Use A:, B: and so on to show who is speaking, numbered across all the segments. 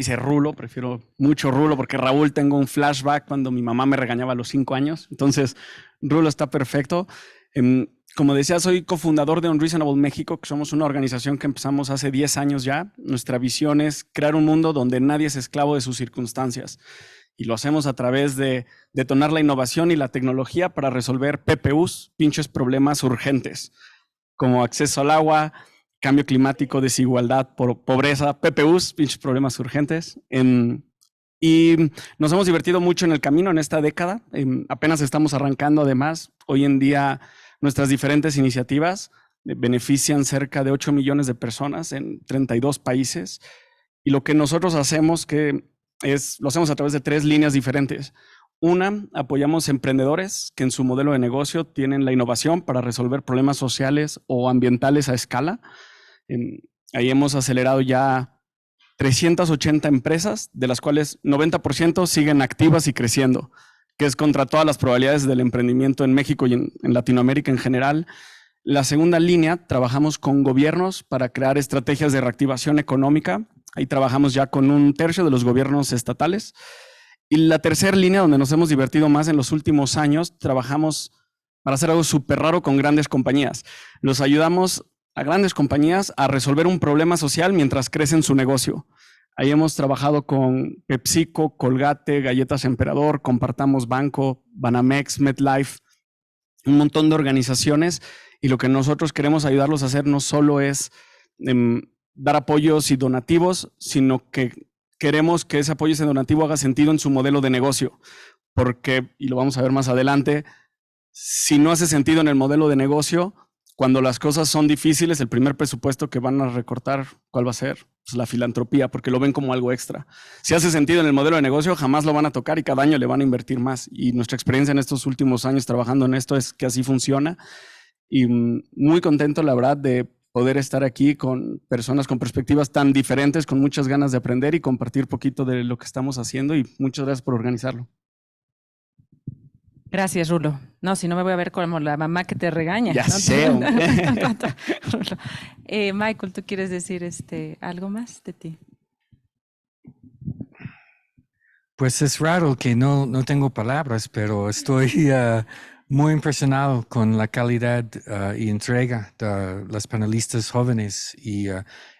A: dice Rulo, prefiero mucho Rulo porque Raúl tengo un flashback cuando mi mamá me regañaba a los 5 años. Entonces, Rulo está perfecto. Como decía, soy cofundador de Unreasonable México, que somos una organización que empezamos hace 10 años ya. Nuestra visión es crear un mundo donde nadie es esclavo de sus circunstancias. Y lo hacemos a través de detonar la innovación y la tecnología para resolver PPUs, pinches problemas urgentes, como acceso al agua, cambio climático, desigualdad, pobreza, PPUs, pinches problemas urgentes. Y nos hemos divertido mucho en el camino en esta década. Apenas estamos arrancando, además. Hoy en día nuestras diferentes iniciativas benefician cerca de 8 millones de personas en 32 países. Y lo que nosotros hacemos lo hacemos a través de 3 líneas diferentes. Una, apoyamos emprendedores que en su modelo de negocio tienen la innovación para resolver problemas sociales o ambientales a escala. Ahí hemos acelerado ya 380 empresas, de las cuales 90% siguen activas y creciendo, que es contra todas las probabilidades del emprendimiento en México y en Latinoamérica en general. La segunda línea, trabajamos con gobiernos para crear estrategias de reactivación económica. Ahí trabajamos ya con 1/3 de los gobiernos estatales. Y la tercera línea, donde nos hemos divertido más en los últimos años, trabajamos para hacer algo súper raro con grandes compañías. Los ayudamos a grandes compañías a resolver un problema social mientras crecen su negocio. Ahí hemos trabajado con PepsiCo, Colgate, Galletas Emperador, Compartamos Banco, Banamex, MetLife, un montón de organizaciones, y lo que nosotros queremos ayudarlos a hacer no solo es dar apoyos y donativos, sino que queremos que ese apoyo y ese donativo haga sentido en su modelo de negocio, porque, y lo vamos a ver más adelante, si no hace sentido en el modelo de negocio, cuando las cosas son difíciles, el primer presupuesto que van a recortar, ¿cuál va a ser? Pues la filantropía, porque lo ven como algo extra. Si hace sentido en el modelo de negocio, jamás lo van a tocar y cada año le van a invertir más. Y nuestra experiencia en estos últimos años trabajando en esto es que así funciona. Y muy contento, la verdad, de poder estar aquí con personas con perspectivas tan diferentes, con muchas ganas de aprender y compartir poquito de lo que estamos haciendo. Y muchas gracias por organizarlo.
B: Gracias, Rulo. No, si no me voy a ver como la mamá que te regaña.
A: Ya
B: ¿no?
A: sé.
B: Michael, ¿tú quieres decir algo más de ti?
C: Pues es raro que no tengo palabras, pero estoy muy impresionado con la calidad y entrega de las panelistas jóvenes. Y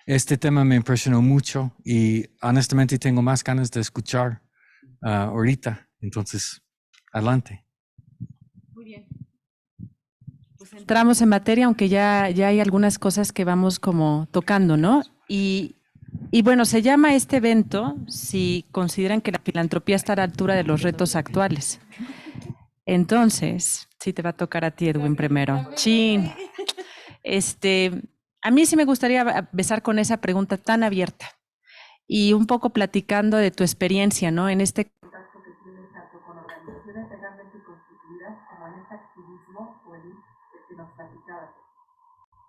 C: este tema me impresionó mucho y honestamente tengo más ganas de escuchar ahorita. Entonces, adelante.
B: Muy bien. Pues entramos en materia, aunque ya hay algunas cosas que vamos como tocando, ¿no? Y bueno, se llama este evento si consideran que la filantropía está a la altura de los retos actuales. Entonces, sí te va a tocar a ti, Edwin, primero. Chin. A mí sí me gustaría empezar con esa pregunta tan abierta y un poco platicando de tu experiencia, ¿no? En este contacto que tienes tanto con organizaciones legalmente constituidas como en este activismo que nos platicabas.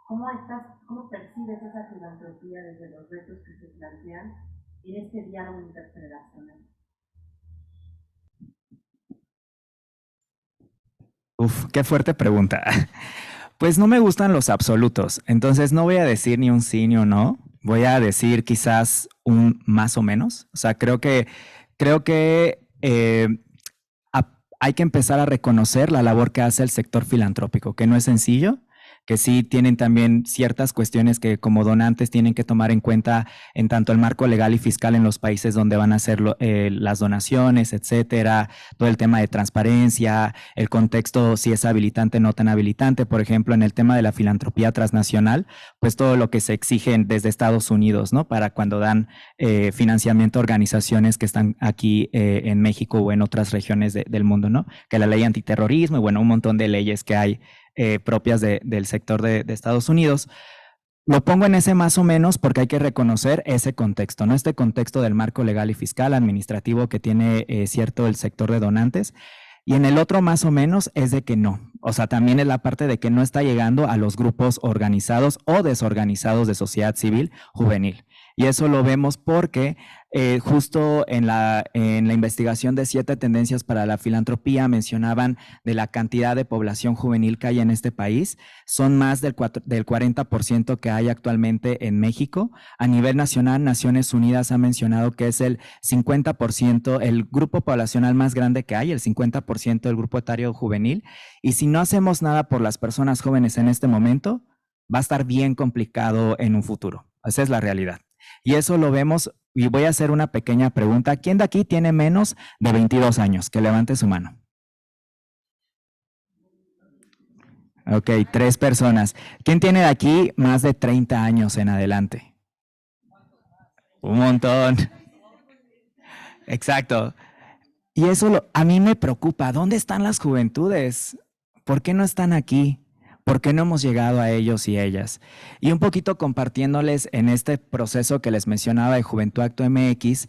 B: ¿Cómo percibes esa filantropía desde los retos que se plantean en este diálogo intergeneracional?
D: Uf, qué fuerte pregunta. Pues no me gustan los absolutos, entonces no voy a decir ni un sí ni un no, voy a decir quizás un más o menos. O sea, creo que hay que empezar a reconocer la labor que hace el sector filantrópico, que no es sencillo, que sí tienen también ciertas cuestiones que como donantes tienen que tomar en cuenta en tanto el marco legal y fiscal en los países donde van a hacer las donaciones, etcétera, todo el tema de transparencia, el contexto si es habilitante o no tan habilitante, por ejemplo, en el tema de la filantropía transnacional, pues todo lo que se exigen desde Estados Unidos, ¿no? Para cuando dan financiamiento a organizaciones que están aquí en México o en otras regiones del mundo, ¿no? Que la ley antiterrorismo y bueno, un montón de leyes que hay propias del sector de Estados Unidos. Lo pongo en ese más o menos porque hay que reconocer ese contexto, ¿no? Este contexto del marco legal y fiscal administrativo que tiene cierto el sector de donantes. Y en el otro más o menos es de que no. O sea, también es la parte de que no está llegando a los grupos organizados o desorganizados de sociedad civil juvenil. Y eso lo vemos porque Justo en la investigación de 7 tendencias para la filantropía mencionaban de la cantidad de población juvenil que hay en este país. Son más del 40% que hay actualmente en México. A nivel nacional, Naciones Unidas ha mencionado que es el 50%, el grupo poblacional más grande que hay, el 50% del grupo etario juvenil. Y si no hacemos nada por las personas jóvenes en este momento, va a estar bien complicado en un futuro. Esa es la realidad. Y eso lo vemos, y voy a hacer una pequeña pregunta. ¿Quién de aquí tiene menos de 22 años? Que levante su mano. Ok, 3 personas. ¿Quién tiene de aquí más de 30 años en adelante? Un montón. Exacto. Y eso a mí me preocupa. ¿Dónde están las juventudes? ¿Por qué no están aquí? ¿Por qué no hemos llegado a ellos y ellas? Y un poquito compartiéndoles en este proceso que les mencionaba de Juventud Acto MX,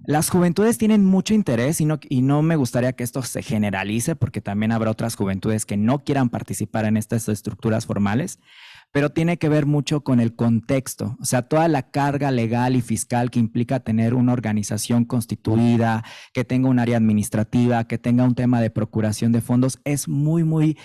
D: las juventudes tienen mucho interés y no me gustaría que esto se generalice porque también habrá otras juventudes que no quieran participar en estas estructuras formales, pero tiene que ver mucho con el contexto, o sea, toda la carga legal y fiscal que implica tener una organización constituida, que tenga un área administrativa, que tenga un tema de procuración de fondos, es muy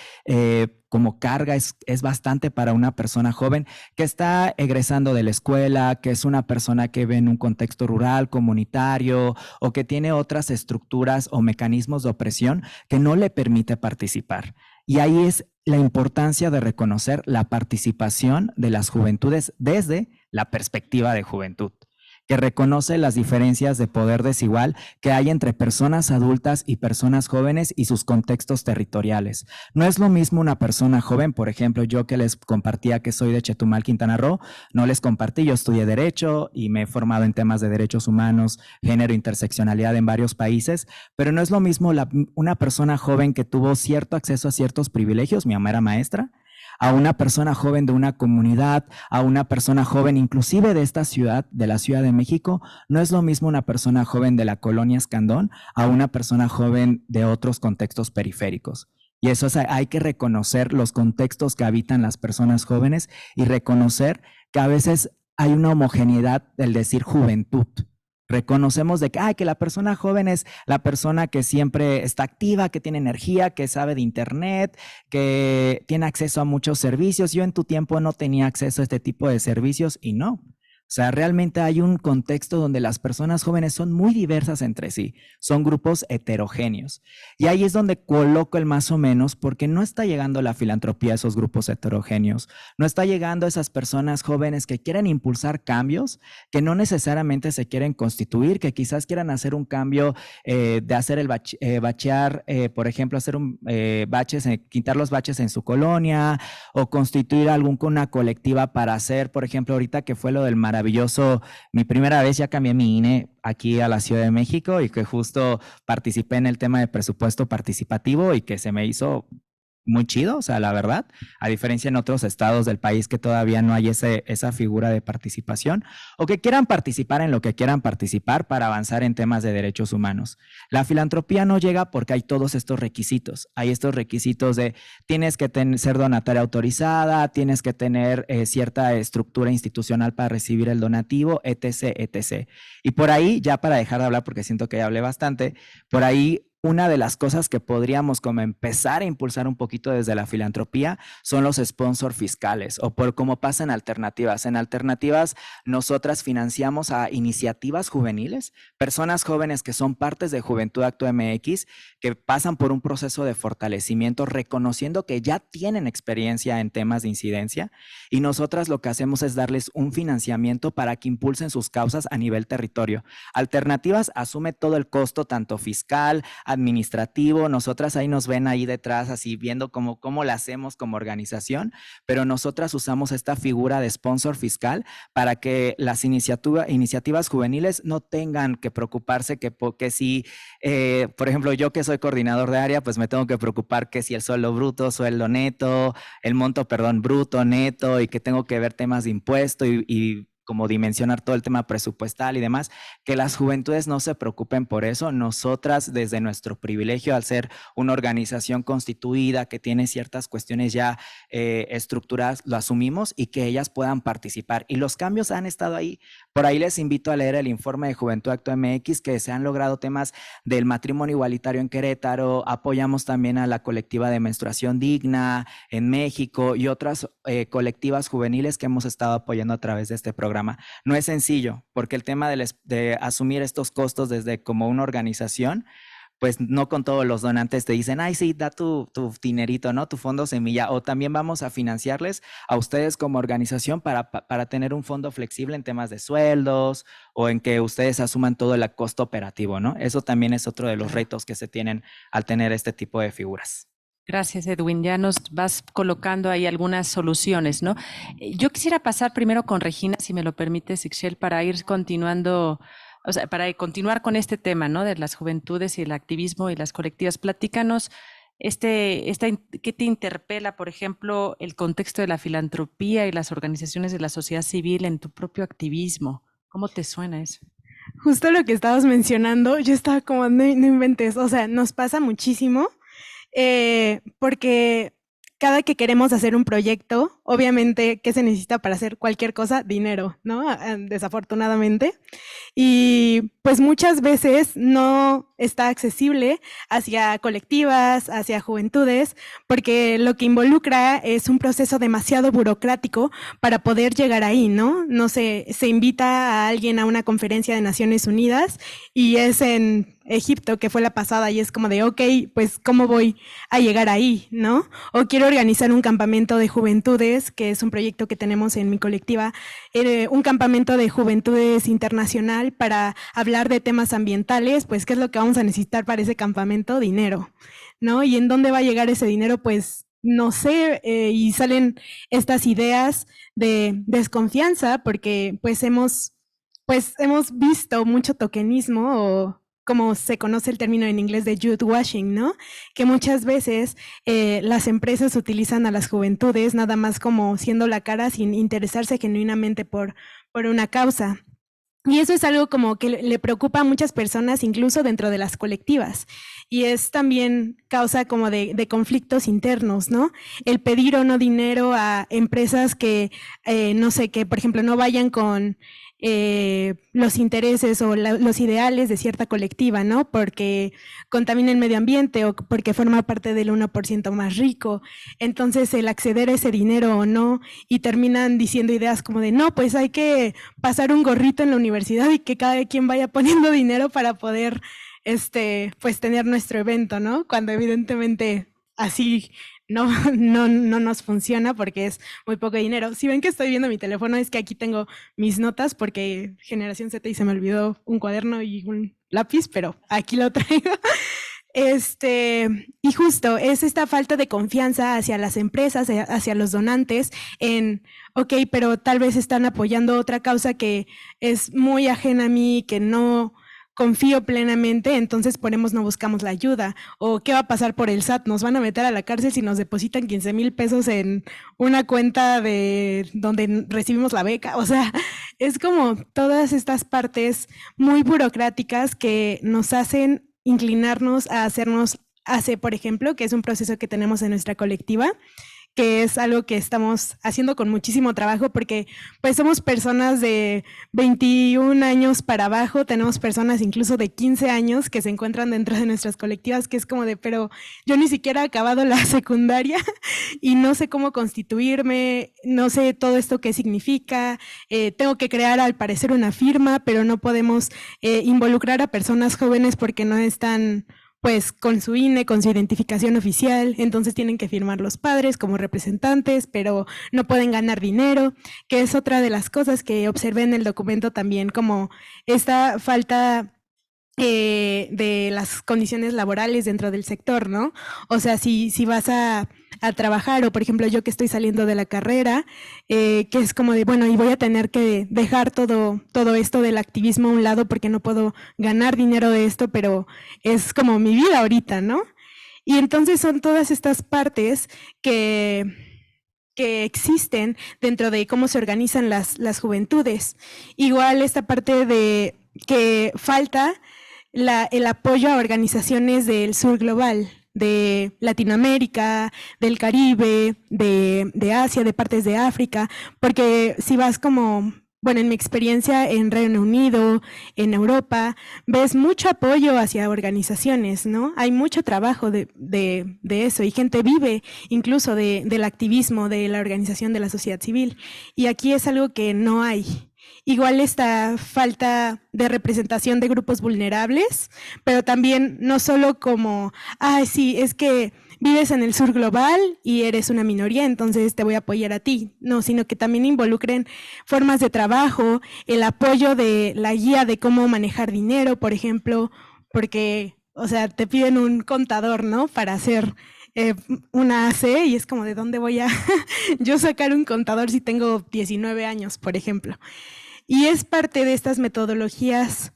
D: como carga, es bastante para una persona joven que está egresando de la escuela, que es una persona que ve en un contexto rural, comunitario, o que tiene otras estructuras o mecanismos de opresión que no le permite participar. Y ahí es la importancia de reconocer la participación de las juventudes desde la perspectiva de juventud, que reconoce las diferencias de poder desigual que hay entre personas adultas y personas jóvenes y sus contextos territoriales. No es lo mismo una persona joven, por ejemplo, yo que les compartía que soy de Chetumal, Quintana Roo, no les compartí, yo estudié Derecho y me he formado en temas de derechos humanos, género, interseccionalidad en varios países, pero no es lo mismo una persona joven que tuvo cierto acceso a ciertos privilegios, mi mamá era maestra, a una persona joven de una comunidad, a una persona joven inclusive de esta ciudad, de la Ciudad de México. No es lo mismo una persona joven de la colonia Escandón a una persona joven de otros contextos periféricos. Y eso hay que reconocer los contextos que habitan las personas jóvenes y reconocer que a veces hay una homogeneidad del decir juventud. Reconocemos de que la persona joven es la persona que siempre está activa, que tiene energía, que sabe de internet, que tiene acceso a muchos servicios. Yo en tu tiempo no tenía acceso a este tipo de servicios y no. O sea, realmente hay un contexto donde las personas jóvenes son muy diversas entre sí, son grupos heterogéneos. Y ahí es donde coloco el más o menos, porque no está llegando la filantropía a esos grupos heterogéneos, no está llegando a esas personas jóvenes que quieren impulsar cambios, que no necesariamente se quieren constituir, que quizás quieran hacer un cambio de hacer el bachear, por ejemplo, hacer quitar los baches en su colonia o constituir una colectiva para hacer, por ejemplo, ahorita que fue lo del maravilloso, mi primera vez ya cambié mi INE aquí a la Ciudad de México y que justo participé en el tema de presupuesto participativo y que se me hizo muy chido, o sea, la verdad, a diferencia en otros estados del país que todavía no hay esa figura de participación o que quieran participar en lo que quieran participar para avanzar en temas de derechos humanos. La filantropía no llega porque hay todos estos requisitos. Hay estos requisitos de tienes que ser donataria autorizada, tienes que tener cierta estructura institucional para recibir el donativo, etc., etc. Y por ahí, ya para dejar de hablar porque siento que ya hablé bastante, por ahí una de las cosas que podríamos como empezar a impulsar un poquito desde la filantropía son los sponsors fiscales o por como pasa en alternativas. En alternativas nosotras financiamos a iniciativas juveniles, personas jóvenes que son partes de Juventud Acto MX, que pasan por un proceso de fortalecimiento reconociendo que ya tienen experiencia en temas de incidencia y nosotras lo que hacemos es darles un financiamiento para que impulsen sus causas a nivel territorio. Alternativas asume todo el costo tanto fiscal, administrativo, nosotras ahí nos ven ahí detrás así viendo cómo la hacemos como organización, pero nosotras usamos esta figura de sponsor fiscal para que las iniciativas juveniles no tengan que preocuparse que si, por ejemplo, yo que soy coordinador de área, pues me tengo que preocupar que si el sueldo bruto, sueldo neto, el monto, perdón, bruto, neto y que tengo que ver temas de impuesto y como dimensionar todo el tema presupuestal y demás, que las juventudes no se preocupen por eso. Nosotras, desde nuestro privilegio, al ser una organización constituida que tiene ciertas cuestiones ya estructuradas, lo asumimos y que ellas puedan participar. Y los cambios han estado ahí. Por ahí les invito a leer el informe de Juventud Acto MX, que se han logrado temas del matrimonio igualitario en Querétaro, apoyamos también a la colectiva de menstruación digna en México y otras colectivas juveniles que hemos estado apoyando a través de este programa. No es sencillo, porque el tema de asumir estos costos desde como una organización, pues no con todos los donantes te dicen, ay, sí, da tu dinerito, ¿no? Tu fondo semilla, o también vamos a financiarles a ustedes como organización para tener un fondo flexible en temas de sueldos o en que ustedes asuman todo el costo operativo, ¿no? Eso también es otro de los retos que se tienen al tener este tipo de figuras.
B: Gracias, Edwin. Ya nos vas colocando ahí algunas soluciones, ¿no? Yo quisiera pasar primero con Regina, si me lo permites, Ixchel, para ir continuando, o sea, para continuar con este tema, ¿no? De las juventudes y el activismo y las colectivas. Platícanos, ¿qué te interpela, por ejemplo, el contexto de la filantropía y las organizaciones de la sociedad civil en tu propio activismo? ¿Cómo te suena eso?
E: Justo lo que estabas mencionando, yo estaba como, no inventes, o sea, nos pasa muchísimo. Porque cada que queremos hacer un proyecto, obviamente, ¿qué se necesita para hacer cualquier cosa? Dinero, ¿no? Desafortunadamente. Y pues muchas veces no está accesible hacia colectivas, hacia juventudes, porque lo que involucra es un proceso demasiado burocrático para poder llegar ahí, ¿no? No sé, se invita a alguien a una conferencia de Naciones Unidas y es en Egipto, que fue la pasada, y es como de, ok, pues, ¿cómo voy a llegar ahí, no? O quiero organizar un campamento de juventudes, que es un proyecto que tenemos en mi colectiva, un campamento de juventudes internacional para hablar de temas ambientales, pues, ¿qué es lo que vamos a necesitar para ese campamento? Dinero, ¿no? ¿Y en dónde va a llegar ese dinero? Pues, no sé, y salen estas ideas de desconfianza, porque pues hemos visto mucho tokenismo o como se conoce el término en inglés de youth washing, ¿no? Que muchas veces las empresas utilizan a las juventudes nada más como siendo la cara sin interesarse genuinamente por una causa. Y eso es algo como que le preocupa a muchas personas, incluso dentro de las colectivas. Y es también causa como de conflictos internos, ¿no? El pedir o no dinero a empresas que, no sé, que por ejemplo no vayan con los intereses o los ideales de cierta colectiva, ¿no? Porque contamina el medio ambiente o porque forma parte del 1% más rico. Entonces, el acceder a ese dinero o no, y terminan diciendo ideas como de, no, pues hay que pasar un gorrito en la universidad y que cada quien vaya poniendo dinero para poder, pues, tener nuestro evento, ¿no? Cuando evidentemente así no nos funciona porque es muy poco dinero. Si ven que estoy viendo mi teléfono, es que aquí tengo mis notas porque generación Z y se me olvidó un cuaderno y un lápiz, pero aquí lo traigo. Y justo es esta falta de confianza hacia las empresas, hacia los donantes en, ok, pero tal vez están apoyando otra causa que es muy ajena a mí, que no confío plenamente, entonces ponemos no buscamos la ayuda. O ¿qué va a pasar por el SAT? Nos van a meter a la cárcel si nos depositan 15,000 pesos en una cuenta de donde recibimos la beca. O sea, es como todas estas partes muy burocráticas que nos hacen inclinarnos a hacernos ACE, por ejemplo, que es un proceso que tenemos en nuestra colectiva, que es algo que estamos haciendo con muchísimo trabajo porque pues somos personas de 21 años para abajo, tenemos personas incluso de 15 años que se encuentran dentro de nuestras colectivas, que es como de, pero yo ni siquiera he acabado la secundaria y no sé cómo constituirme, no sé todo esto qué significa, tengo que crear al parecer una firma, pero no podemos involucrar a personas jóvenes porque no están pues con su INE, con su identificación oficial, entonces tienen que firmar los padres como representantes, pero no pueden ganar dinero, que es otra de las cosas que observé en el documento también, como esta falta de las condiciones laborales dentro del sector, ¿no? O sea, si vas a trabajar, o por ejemplo yo que estoy saliendo de la carrera, que es como de, bueno, y voy a tener que dejar todo esto del activismo a un lado porque no puedo ganar dinero de esto, pero es como mi vida ahorita, ¿no? Y entonces son todas estas partes que que existen dentro de cómo se organizan las juventudes. Igual esta parte de que falta el apoyo a organizaciones del sur global, de Latinoamérica, del Caribe, de Asia, de partes de África, porque si vas como, bueno, en mi experiencia en Reino Unido, en Europa, ves mucho apoyo hacia organizaciones, ¿no? Hay mucho trabajo de eso y gente vive incluso del activismo, de la organización de la sociedad civil. Y aquí es algo que no hay. Igual esta falta de representación de grupos vulnerables, pero también no solo como, sí, es que vives en el sur global y eres una minoría, entonces te voy a apoyar a ti. No, sino que también involucren formas de trabajo, el apoyo de la guía de cómo manejar dinero, por ejemplo, porque, o sea, te piden un contador, ¿no? Para hacer una AC y es como, ¿de dónde voy a yo sacar un contador si tengo 19 años, por ejemplo? Y es parte de estas metodologías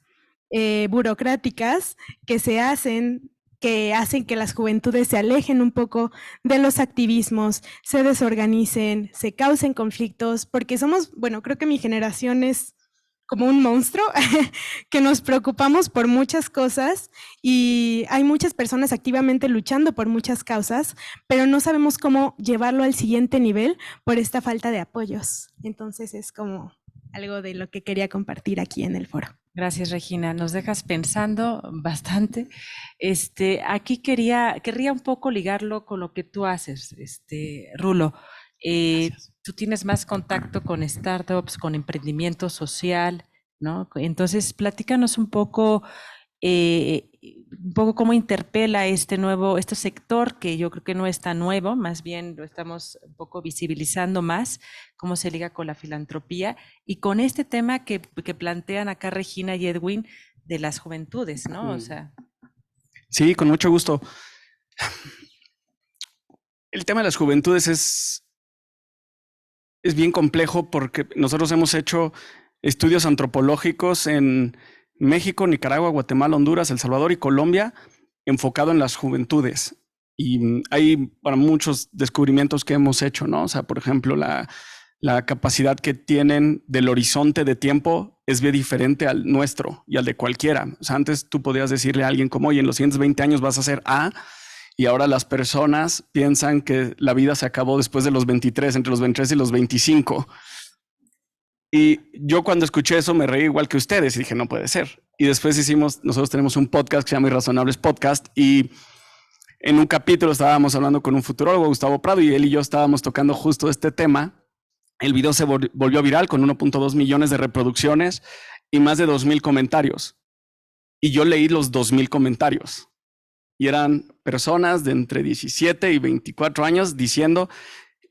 E: burocráticas que hacen que las juventudes se alejen un poco de los activismos, se desorganicen, se causen conflictos, porque somos, bueno, creo que mi generación es como un monstruo, que nos preocupamos por muchas cosas y hay muchas personas activamente luchando por muchas causas, pero no sabemos cómo llevarlo al siguiente nivel por esta falta de apoyos. Entonces es como algo de lo que quería compartir aquí en el foro.
B: Gracias, Regina. Nos dejas pensando bastante. Aquí querría un poco ligarlo con lo que tú haces, Rulo. Tú tienes más contacto con startups, con emprendimiento social, ¿no? Entonces, platícanos un poco cómo interpela este sector, que yo creo que no es tan nuevo, más bien lo estamos un poco visibilizando más, cómo se liga con la filantropía y con este tema que plantean acá Regina y Edwin de las juventudes, ¿no? O sea.
A: Sí, con mucho gusto. El tema de las juventudes es bien complejo porque nosotros hemos hecho estudios antropológicos en México, Nicaragua, Guatemala, Honduras, El Salvador y Colombia, enfocado en las juventudes. Y hay para muchos descubrimientos que hemos hecho, ¿no? O sea, por ejemplo, la capacidad que tienen del horizonte de tiempo es bien diferente al nuestro y al de cualquiera. O sea, antes tú podías decirle a alguien como, oye, en los siguientes 20 años vas a hacer A, y ahora las personas piensan que la vida se acabó después de los 23, entre los 23 y los 25. Y yo cuando escuché eso me reí igual que ustedes y dije, no puede ser. Y después nosotros tenemos un podcast que se llama Irrazonables Podcast y en un capítulo estábamos hablando con un futurólogo, Gustavo Prado, y él y yo estábamos tocando justo este tema. El video se volvió viral con 1.2 millones de reproducciones y más de 2,000 comentarios. Y yo leí los 2,000 comentarios. Y eran personas de entre 17 y 24 años diciendo,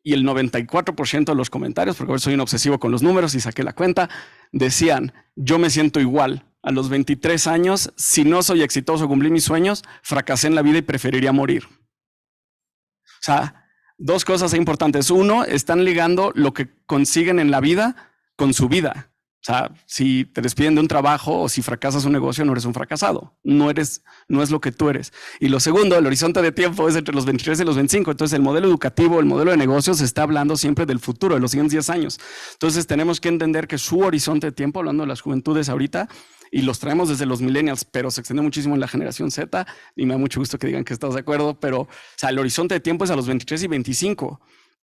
A: y el 94% de los comentarios, porque soy un obsesivo con los números y saqué la cuenta, decían, yo me siento igual. A los 23 años, si no soy exitoso, cumplí mis sueños, fracasé en la vida y preferiría morir. O sea, dos cosas importantes. Uno, están ligando lo que consiguen en la vida con su vida. O sea, si te despiden de un trabajo o si fracasas un negocio, no eres un fracasado. No es lo que tú eres. Y lo segundo, el horizonte de tiempo es entre los 23 y los 25. Entonces, el modelo educativo, el modelo de negocios está hablando siempre del futuro, de los siguientes 10 años. Entonces, tenemos que entender que su horizonte de tiempo, hablando de las juventudes ahorita, y los traemos desde los millennials, pero se extiende muchísimo en la generación Z, y me da mucho gusto que digan que estás de acuerdo, pero o sea, el horizonte de tiempo es a los 23 y 25.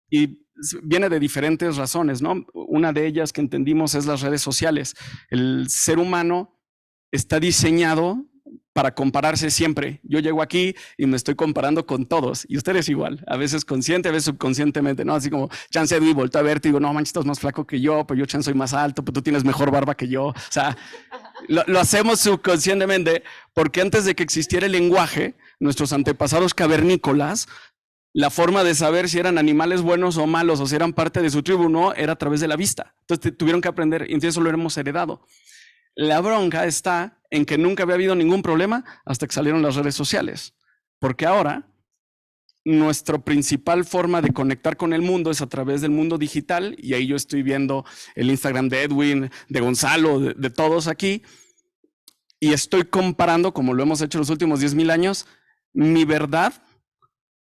A: Y viene de diferentes razones, ¿no? Una de ellas que entendimos es las redes sociales. El ser humano está diseñado para compararse siempre. Yo llego aquí y me estoy comparando con todos, y ustedes igual, a veces consciente, a veces subconscientemente, ¿no? Así como, chance Edwin, volteo a verte y digo, no, manches, estás más flaco que yo, pero yo chance soy más alto, pero tú tienes mejor barba que yo. O sea, lo hacemos subconscientemente porque antes de que existiera el lenguaje, nuestros antepasados cavernícolas, la forma de saber si eran animales buenos o malos o si eran parte de su tribu o no era a través de la vista. Entonces tuvieron que aprender y entonces eso lo hemos heredado. La bronca está en que nunca había habido ningún problema hasta que salieron las redes sociales. Porque ahora nuestra principal forma de conectar con el mundo es a través del mundo digital, y ahí yo estoy viendo el Instagram de Edwin, de Gonzalo, de todos aquí, y estoy comparando, como lo hemos hecho los últimos 10,000 años, mi verdad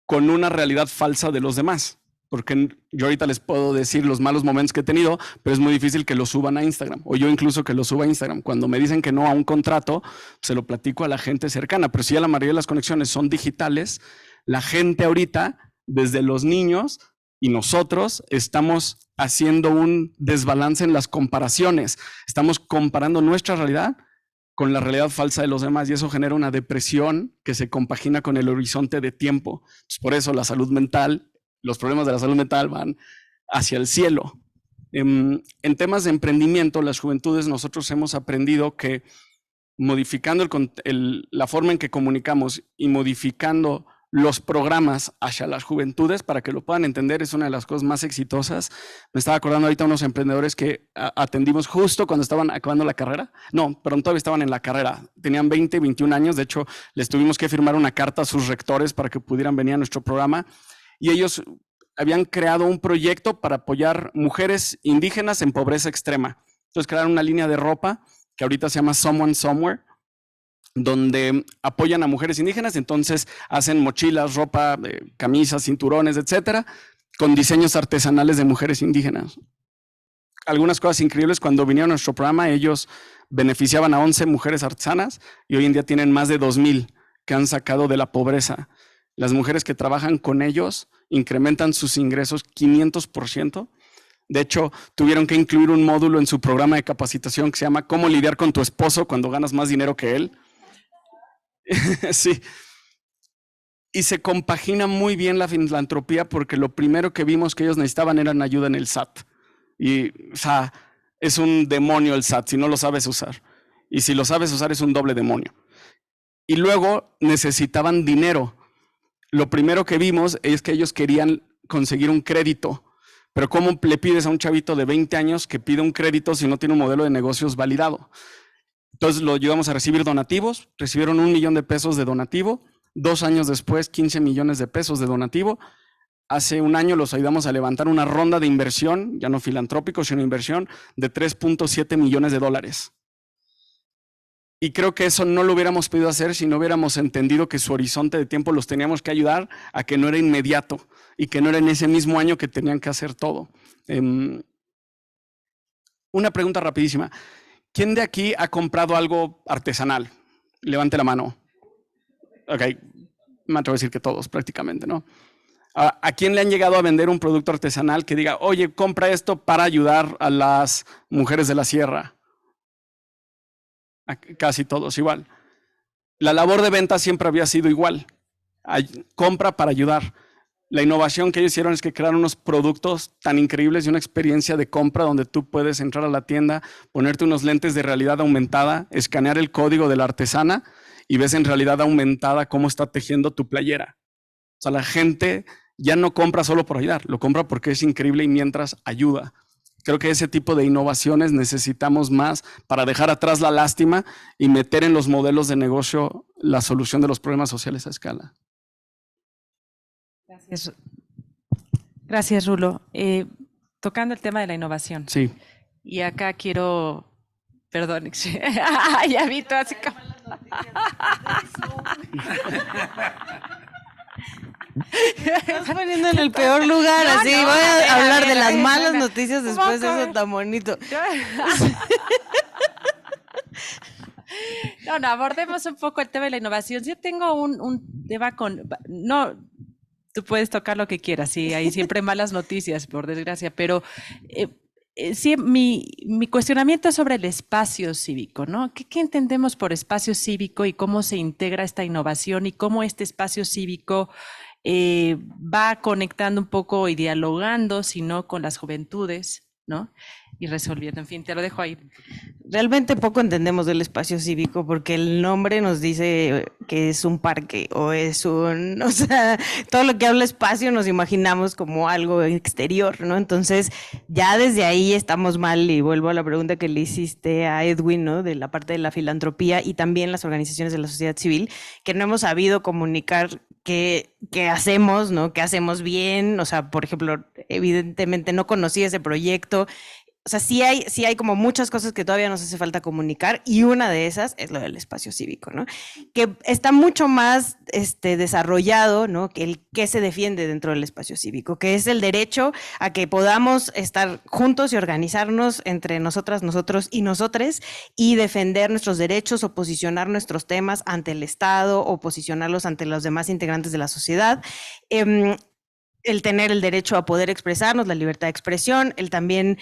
A: con una realidad falsa de los demás. porque yo ahorita les puedo decir los malos momentos que he tenido, pero es muy difícil que lo suban a Instagram, o yo incluso que lo suba a Instagram. Cuando me dicen que no a un contrato, se lo platico a la gente cercana, pero si ya la mayoría de las conexiones son digitales, la gente ahorita, desde los niños y nosotros, estamos haciendo un desbalance en las comparaciones. Estamos comparando nuestra realidad con la realidad falsa de los demás y eso genera una depresión que se compagina con el horizonte de tiempo. Entonces, por eso la salud mental, los problemas de la salud mental van hacia el cielo. En temas de emprendimiento, las juventudes, nosotros hemos aprendido que modificando la forma en que comunicamos y modificando los programas hacia las juventudes, para que lo puedan entender, es una de las cosas más exitosas. Me estaba acordando ahorita unos emprendedores que atendimos justo cuando estaban acabando la carrera. No, pero todavía estaban en la carrera. Tenían 20, 21 años. De hecho, les tuvimos que firmar una carta a sus rectores para que pudieran venir a nuestro programa. Y ellos habían creado un proyecto para apoyar mujeres indígenas en pobreza extrema. Entonces crearon una línea de ropa que ahorita se llama Someone Somewhere, donde apoyan a mujeres indígenas, entonces hacen mochilas, ropa, camisas, cinturones, etcétera, con diseños artesanales de mujeres indígenas. Algunas cosas increíbles, cuando vinieron a nuestro programa, ellos beneficiaban a 11 mujeres artesanas y hoy en día tienen más de 2,000 que han sacado de la pobreza. Las mujeres que trabajan con ellos incrementan sus ingresos 500%. De hecho, tuvieron que incluir un módulo en su programa de capacitación que se llama ¿Cómo lidiar con tu esposo cuando ganas más dinero que él? Sí. Y se compagina muy bien la filantropía porque lo primero que vimos que ellos necesitaban era ayuda en el SAT. Y, o sea, es un demonio el SAT si no lo sabes usar. Y si lo sabes usar es un doble demonio. Y luego necesitaban dinero. Lo primero que vimos es que ellos querían conseguir un crédito. Pero ¿cómo le pides a un chavito de 20 años que pide un crédito si no tiene un modelo de negocios validado? Entonces lo ayudamos a recibir donativos, recibieron $1 millón de donativo, 2 años después 15 millones de pesos de donativo. Hace un año los ayudamos a levantar una ronda de inversión, ya no filantrópico, sino inversión de $3.7 millones. Y creo que eso no lo hubiéramos podido hacer si no hubiéramos entendido que su horizonte de tiempo los teníamos que ayudar a que no era inmediato y que no era en ese mismo año que tenían que hacer todo. Una pregunta rapidísima. ¿Quién de aquí ha comprado algo artesanal? Levante la mano. Ok, me atrevo a decir que todos prácticamente, ¿no? ¿A quién le han llegado a vender un producto artesanal que diga, oye, compra esto para ayudar a las mujeres de la sierra? Casi todos igual. La labor de venta siempre había sido igual. Compra para ayudar. La innovación que ellos hicieron es que crearon unos productos tan increíbles y una experiencia de compra donde tú puedes entrar a la tienda, ponerte unos lentes de realidad aumentada, escanear el código de la artesana y ves en realidad aumentada cómo está tejiendo tu playera. O sea, la gente ya no compra solo por ayudar, lo compra porque es increíble y mientras ayuda. Creo que ese tipo de innovaciones necesitamos más para dejar atrás la lástima y meter en los modelos de negocio la solución de los problemas sociales a escala.
B: Gracias, Rulo. Tocando el tema de la innovación.
A: Sí.
B: Y acá quiero, perdón, ya vi todo así como...
F: Estás poniendo en el peor lugar,
B: No,
F: así.
B: no,
F: Voy a hablar de las
B: ver,
F: malas
B: no.
F: noticias después de eso tan bonito.
B: No, abordemos un poco el tema de la innovación. Yo tengo un tema con... No, tú puedes tocar lo que quieras, sí, hay siempre malas noticias, por desgracia, pero sí, mi cuestionamiento es sobre el espacio cívico, ¿no? ¿Qué entendemos por espacio cívico y cómo se integra esta innovación y cómo este espacio cívico va conectando un poco y dialogando, si no, con las juventudes, ¿no? Y resolviendo, en fin, te lo dejo ahí.
F: Realmente poco entendemos del espacio cívico porque el nombre nos dice que es un parque o es un, o sea, todo lo que habla espacio nos imaginamos como algo exterior, ¿no? Entonces, ya desde ahí estamos mal y vuelvo a la pregunta que le hiciste a Edwin, ¿no? De la parte de la filantropía y también las organizaciones de la sociedad civil, que no hemos sabido comunicar qué hacemos, ¿no? ¿Qué hacemos bien? O sea, por ejemplo, evidentemente no conocía ese proyecto. o sea, sí hay como muchas cosas que todavía nos hace falta comunicar y una de esas es lo del espacio cívico, ¿no? Que está mucho más desarrollado, ¿no? Que el que se defiende dentro del espacio cívico, que es el derecho a que podamos estar juntos y organizarnos entre nosotras, nosotros y nosotres y defender nuestros derechos o posicionar nuestros temas ante el Estado o posicionarlos ante los demás integrantes de la sociedad. El tener el derecho a poder expresarnos, la libertad de expresión, el también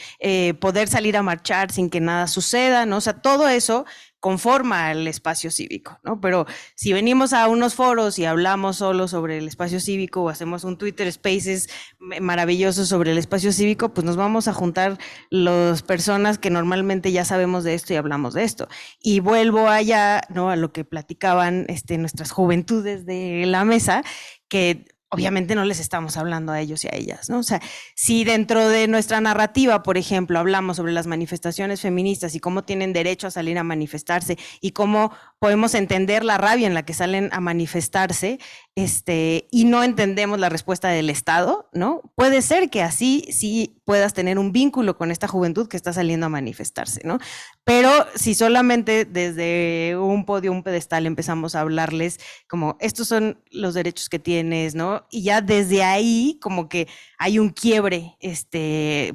F: poder salir a marchar sin que nada suceda, ¿no? O sea, todo eso conforma el espacio cívico, ¿no? Pero si venimos a unos foros y hablamos solo sobre el espacio cívico o hacemos un Twitter Spaces maravilloso sobre el espacio cívico, pues nos vamos a juntar las personas que normalmente ya sabemos de esto y hablamos de esto. Y vuelvo allá, ¿no? A lo que platicaban nuestras juventudes de la mesa, que obviamente no les estamos hablando a ellos y a ellas, ¿no? O sea, si dentro de nuestra narrativa, por ejemplo, hablamos sobre las manifestaciones feministas y cómo tienen derecho a salir a manifestarse y cómo podemos entender la rabia en la que salen a manifestarse, y no entendemos la respuesta del Estado, ¿no? Puede ser que así sí puedas tener un vínculo con esta juventud que está saliendo a manifestarse, ¿no? Pero si solamente desde un podio, un pedestal empezamos a hablarles como estos son los derechos que tienes, ¿no? Y ya desde ahí como que hay un quiebre,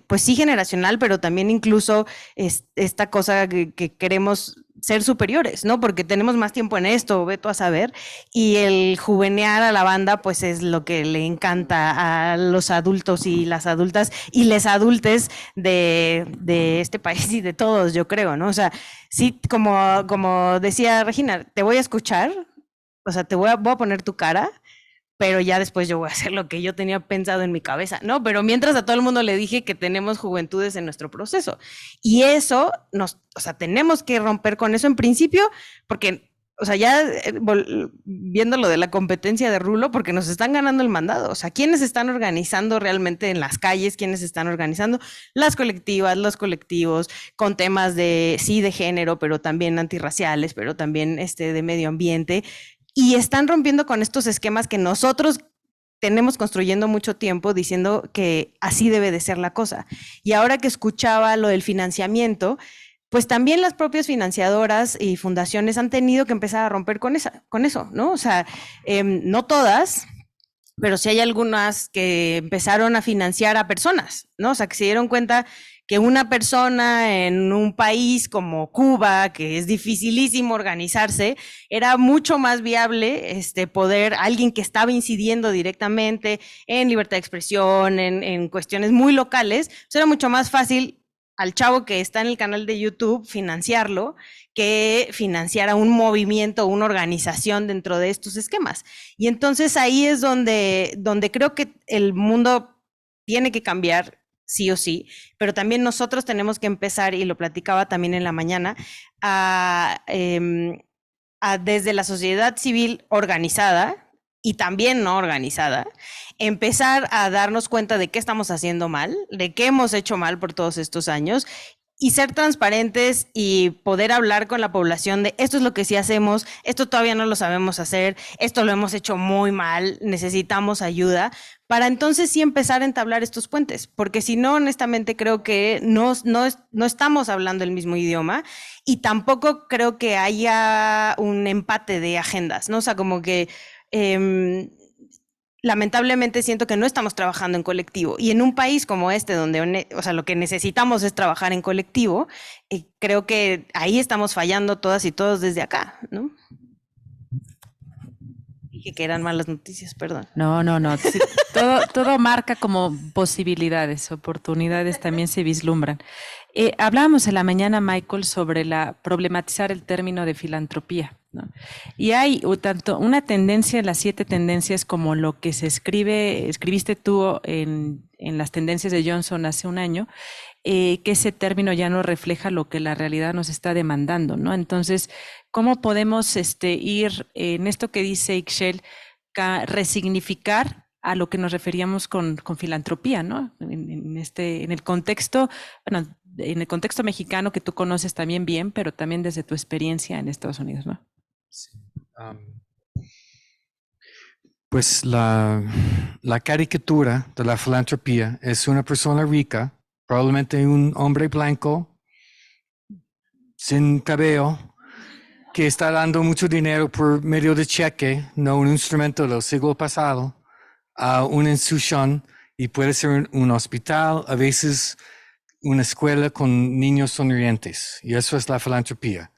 F: pues sí generacional, pero también incluso esta cosa que queremos ser superiores, ¿no? Porque tenemos más tiempo en esto, ve tú a saber, y el juvenear a la banda, pues es lo que le encanta a los adultos y las adultas y les adultes de este país y de todos, yo creo, ¿no? O sea, sí, como decía Regina, te voy a escuchar, o sea, voy a poner tu cara, pero ya después yo voy a hacer lo que yo tenía pensado en mi cabeza, ¿no? Pero mientras a todo el mundo le dije que tenemos juventudes en nuestro proceso. Y eso, o sea, tenemos que romper con eso en principio, porque, o sea, ya viendo lo de la competencia de Rulo, porque nos están ganando el mandado. O sea, ¿quiénes están organizando realmente en las calles? ¿Quiénes están organizando? Las colectivas, los colectivos, con temas de, sí, de género, pero también antirraciales, pero también de medio ambiente. Y están rompiendo con estos esquemas que nosotros tenemos construyendo mucho tiempo diciendo que así debe de ser la cosa. Y ahora que escuchaba lo del financiamiento, pues también las propias financiadoras y fundaciones han tenido que empezar a romper con eso, ¿no? O sea, no todas, pero sí hay algunas que empezaron a financiar a personas, ¿no? O sea, que se dieron cuenta que una persona en un país como Cuba, que es dificilísimo organizarse, era mucho más viable poder, alguien que estaba incidiendo directamente en libertad de expresión, en cuestiones muy locales, pues era mucho más fácil al chavo que está en el canal de YouTube financiarlo que financiar a un movimiento o una organización dentro de estos esquemas. Y entonces ahí es donde creo que el mundo tiene que cambiar sí o sí, pero también nosotros tenemos que empezar, y lo platicaba también en la mañana, desde la sociedad civil organizada y también no organizada, empezar a darnos cuenta de qué estamos haciendo mal, de qué hemos hecho mal por todos estos años, y ser transparentes y poder hablar con la población de esto es lo que sí hacemos, esto todavía no lo sabemos hacer, esto lo hemos hecho muy mal, necesitamos ayuda, para entonces sí empezar a entablar estos puentes, porque si no, honestamente creo que no estamos hablando el mismo idioma y tampoco creo que haya un empate de agendas, ¿no? O sea, como que lamentablemente siento que no estamos trabajando en colectivo, y en un país como este donde, o sea, lo que necesitamos es trabajar en colectivo, creo que ahí estamos fallando todas y todos desde acá, ¿no? Dije que eran malas noticias, perdón.
B: No. Sí, todo marca como posibilidades, oportunidades también se vislumbran. Hablábamos en la mañana, Michael, sobre problematizar el término de filantropía, ¿no? Y hay tanto una tendencia en las 7 tendencias como lo que escribiste tú en las tendencias de Johnson hace un año, que ese término ya no refleja lo que la realidad nos está demandando, ¿no? Entonces, ¿cómo podemos ir en esto que dice Ixchel, resignificar a lo que nos referíamos con filantropía, ¿no? En el contexto, bueno, en el contexto mexicano que tú conoces también bien, pero también desde tu experiencia en Estados Unidos, ¿no?
C: Sí. Pues la caricatura de la filantropía es una persona rica, probablemente un hombre blanco, sin cabello, que está dando mucho dinero por medio de cheque, no un instrumento del siglo pasado, a una institución, y puede ser un hospital, a veces una escuela con niños sonrientes. Y eso es la filantropía.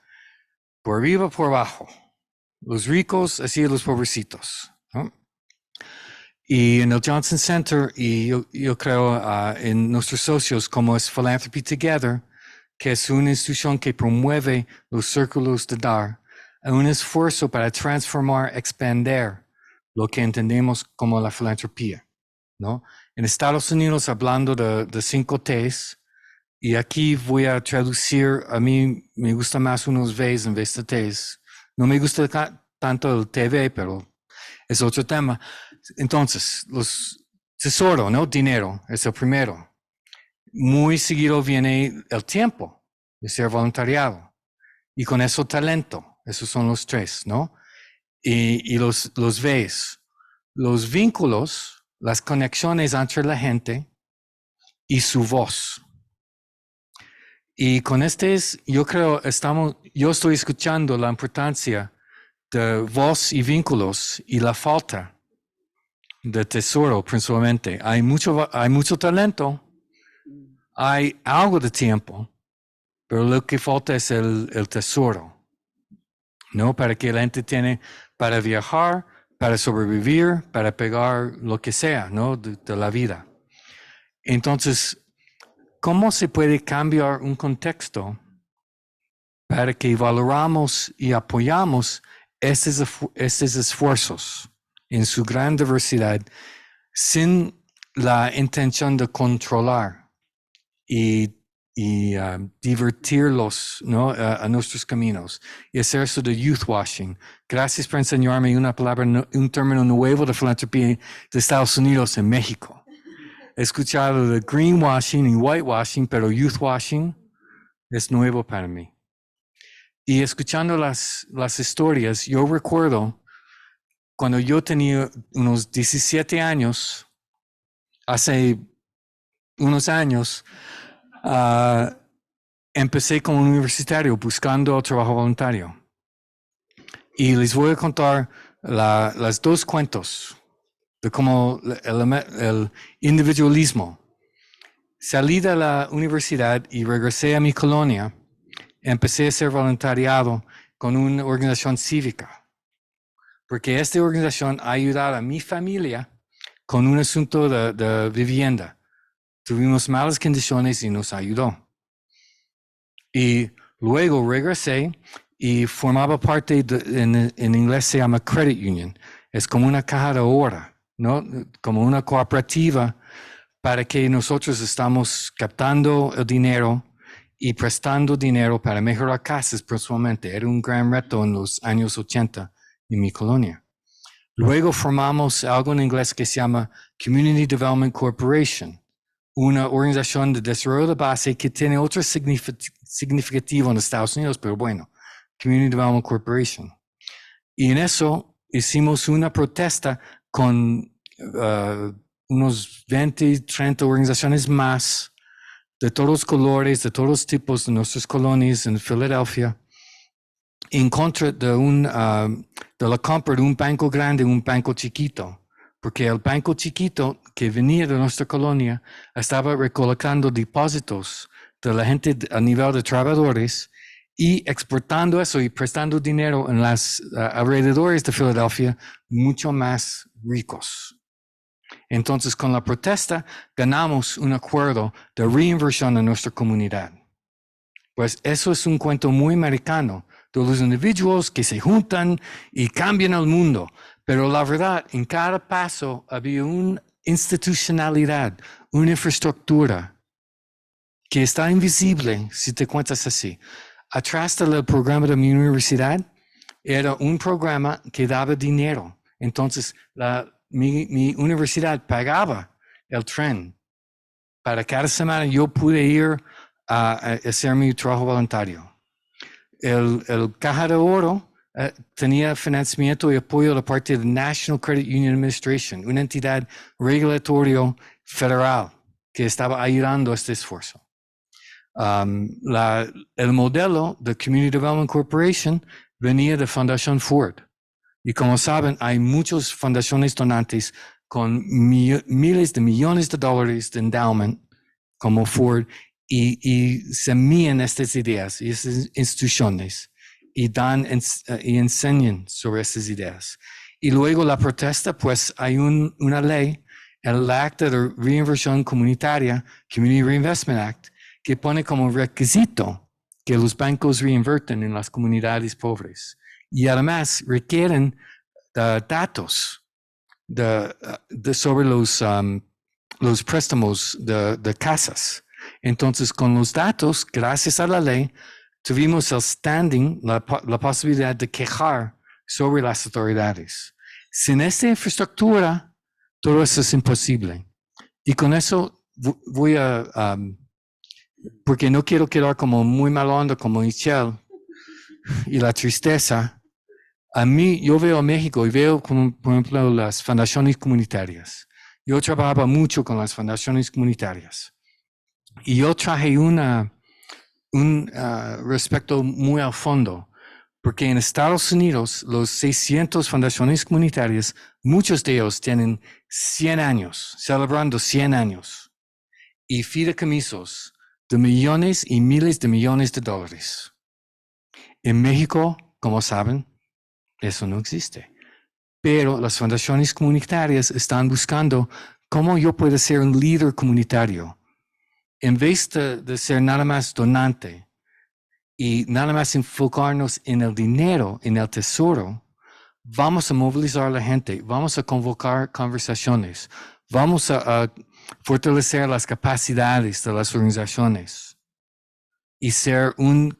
C: Por arriba, por abajo. Los ricos, así los pobrecitos, ¿no? Y en el Johnson Center, y yo creo en nuestros socios, como es Philanthropy Together, que es una institución que promueve los círculos de dar, un esfuerzo para transformar, expandir lo que entendemos como la filantropía, ¿no? En Estados Unidos, hablando de 5 T's, y aquí voy a traducir, a mí me gusta más unos V's en vez de T's. No me gusta tanto el TV, pero es otro tema. Entonces, los tesoro, ¿no? Dinero es el primero. Muy seguido viene el tiempo de ser voluntariado. Y con eso talento. Esos son los 3, ¿no? Y los V's. Los vínculos, las conexiones entre la gente y su voz. Y con yo creo, yo estoy escuchando la importancia de voz y vínculos y la falta de tesoro principalmente. Hay mucho talento, hay algo de tiempo, pero lo que falta es el tesoro, ¿no? Para que la gente tiene para viajar, para sobrevivir, para pegar lo que sea, ¿no? De la vida. Entonces, ¿cómo se puede cambiar un contexto para que valoramos y apoyamos estos esfuerzos en su gran diversidad sin la intención de controlar y divertirlos, ¿no? A nuestros caminos y hacer eso de youth washing? Gracias por enseñarme una palabra, un término nuevo de filantropía de Estados Unidos en México. He escuchado de greenwashing y whitewashing, pero youth washing es nuevo para mí. Y escuchando las historias, yo recuerdo cuando yo tenía unos 17 años, hace unos años, empecé como universitario buscando trabajo voluntario. Y les voy a contar las 2 cuentos de cómo el individualismo. Salí de la universidad y regresé a mi colonia. Empecé a hacer voluntariado con una organización cívica, porque esta organización ha ayudado a mi familia con un asunto de vivienda. Tuvimos malas condiciones y nos ayudó. Y luego regresé y formaba parte en inglés se llama credit union. Es como una caja de ahorro, ¿no? Como una cooperativa para que nosotros estamos captando el dinero y prestando dinero para mejorar casas principalmente. Era un gran reto en los años 80 en mi colonia. Luego formamos algo en inglés que se llama Community Development Corporation, una organización de desarrollo de base que tiene otro significativo en Estados Unidos, pero bueno, Community Development Corporation. Y en eso hicimos una protesta con unos 20, 30 organizaciones más de todos los colores, de todos los tipos de nuestras colonias en Filadelfia, en contra de la compra de un banco grande y un banco chiquito, porque el banco chiquito que venía de nuestra colonia estaba recolectando depósitos de la gente a nivel de trabajadores y exportando eso y prestando dinero en las alrededores de Filadelfia mucho más ricos. Entonces, con la protesta, ganamos un acuerdo de reinversión en nuestra comunidad. Pues eso es un cuento muy americano de los individuos que se juntan y cambian el mundo. Pero la verdad, en cada paso había una institucionalidad, una infraestructura que está invisible si te cuentas así. Atrás del programa de mi universidad era un programa que daba dinero. Entonces, mi universidad pagaba el tren. Para cada semana yo pude ir a hacer mi trabajo voluntario. El Caja de Oro tenía financiamiento y apoyo de parte de National Credit Union Administration, una entidad regulatoria federal que estaba ayudando a este esfuerzo. El modelo de Community Development Corporation venía de Fundación Ford. Y como saben, hay muchas fundaciones donantes con miles de millones de dólares de endowment, como Ford, y semillan estas ideas y estas instituciones y dan y enseñan sobre estas ideas. Y luego la protesta, pues hay una ley, el Acta de Reinversión Comunitaria, Community Reinvestment Act, que pone como requisito que los bancos reinvierten en las comunidades pobres. Y además requieren datos sobre los préstamos de casas. Entonces, con los datos, gracias a la ley, tuvimos el standing, la posibilidad de quejar sobre las autoridades. Sin esta infraestructura, todo eso es imposible. Y con eso voy a, porque no quiero quedar como muy mal onda como Michelle y la tristeza. A mí, yo veo a México y veo, como, por ejemplo, las fundaciones comunitarias. Yo trabajaba mucho con las fundaciones comunitarias. Y yo traje un respecto muy al fondo, porque en Estados Unidos, los 600 fundaciones comunitarias, muchos de ellos tienen 100 años, celebrando 100 años, y fideicomisos de millones y miles de millones de dólares. En México, como saben, eso no existe. Pero las fundaciones comunitarias están buscando cómo yo puedo ser un líder comunitario. En vez de ser nada más donante y nada más enfocarnos en el dinero, en el tesoro, vamos a movilizar a la gente, vamos a convocar conversaciones, vamos a fortalecer las capacidades de las organizaciones y ser un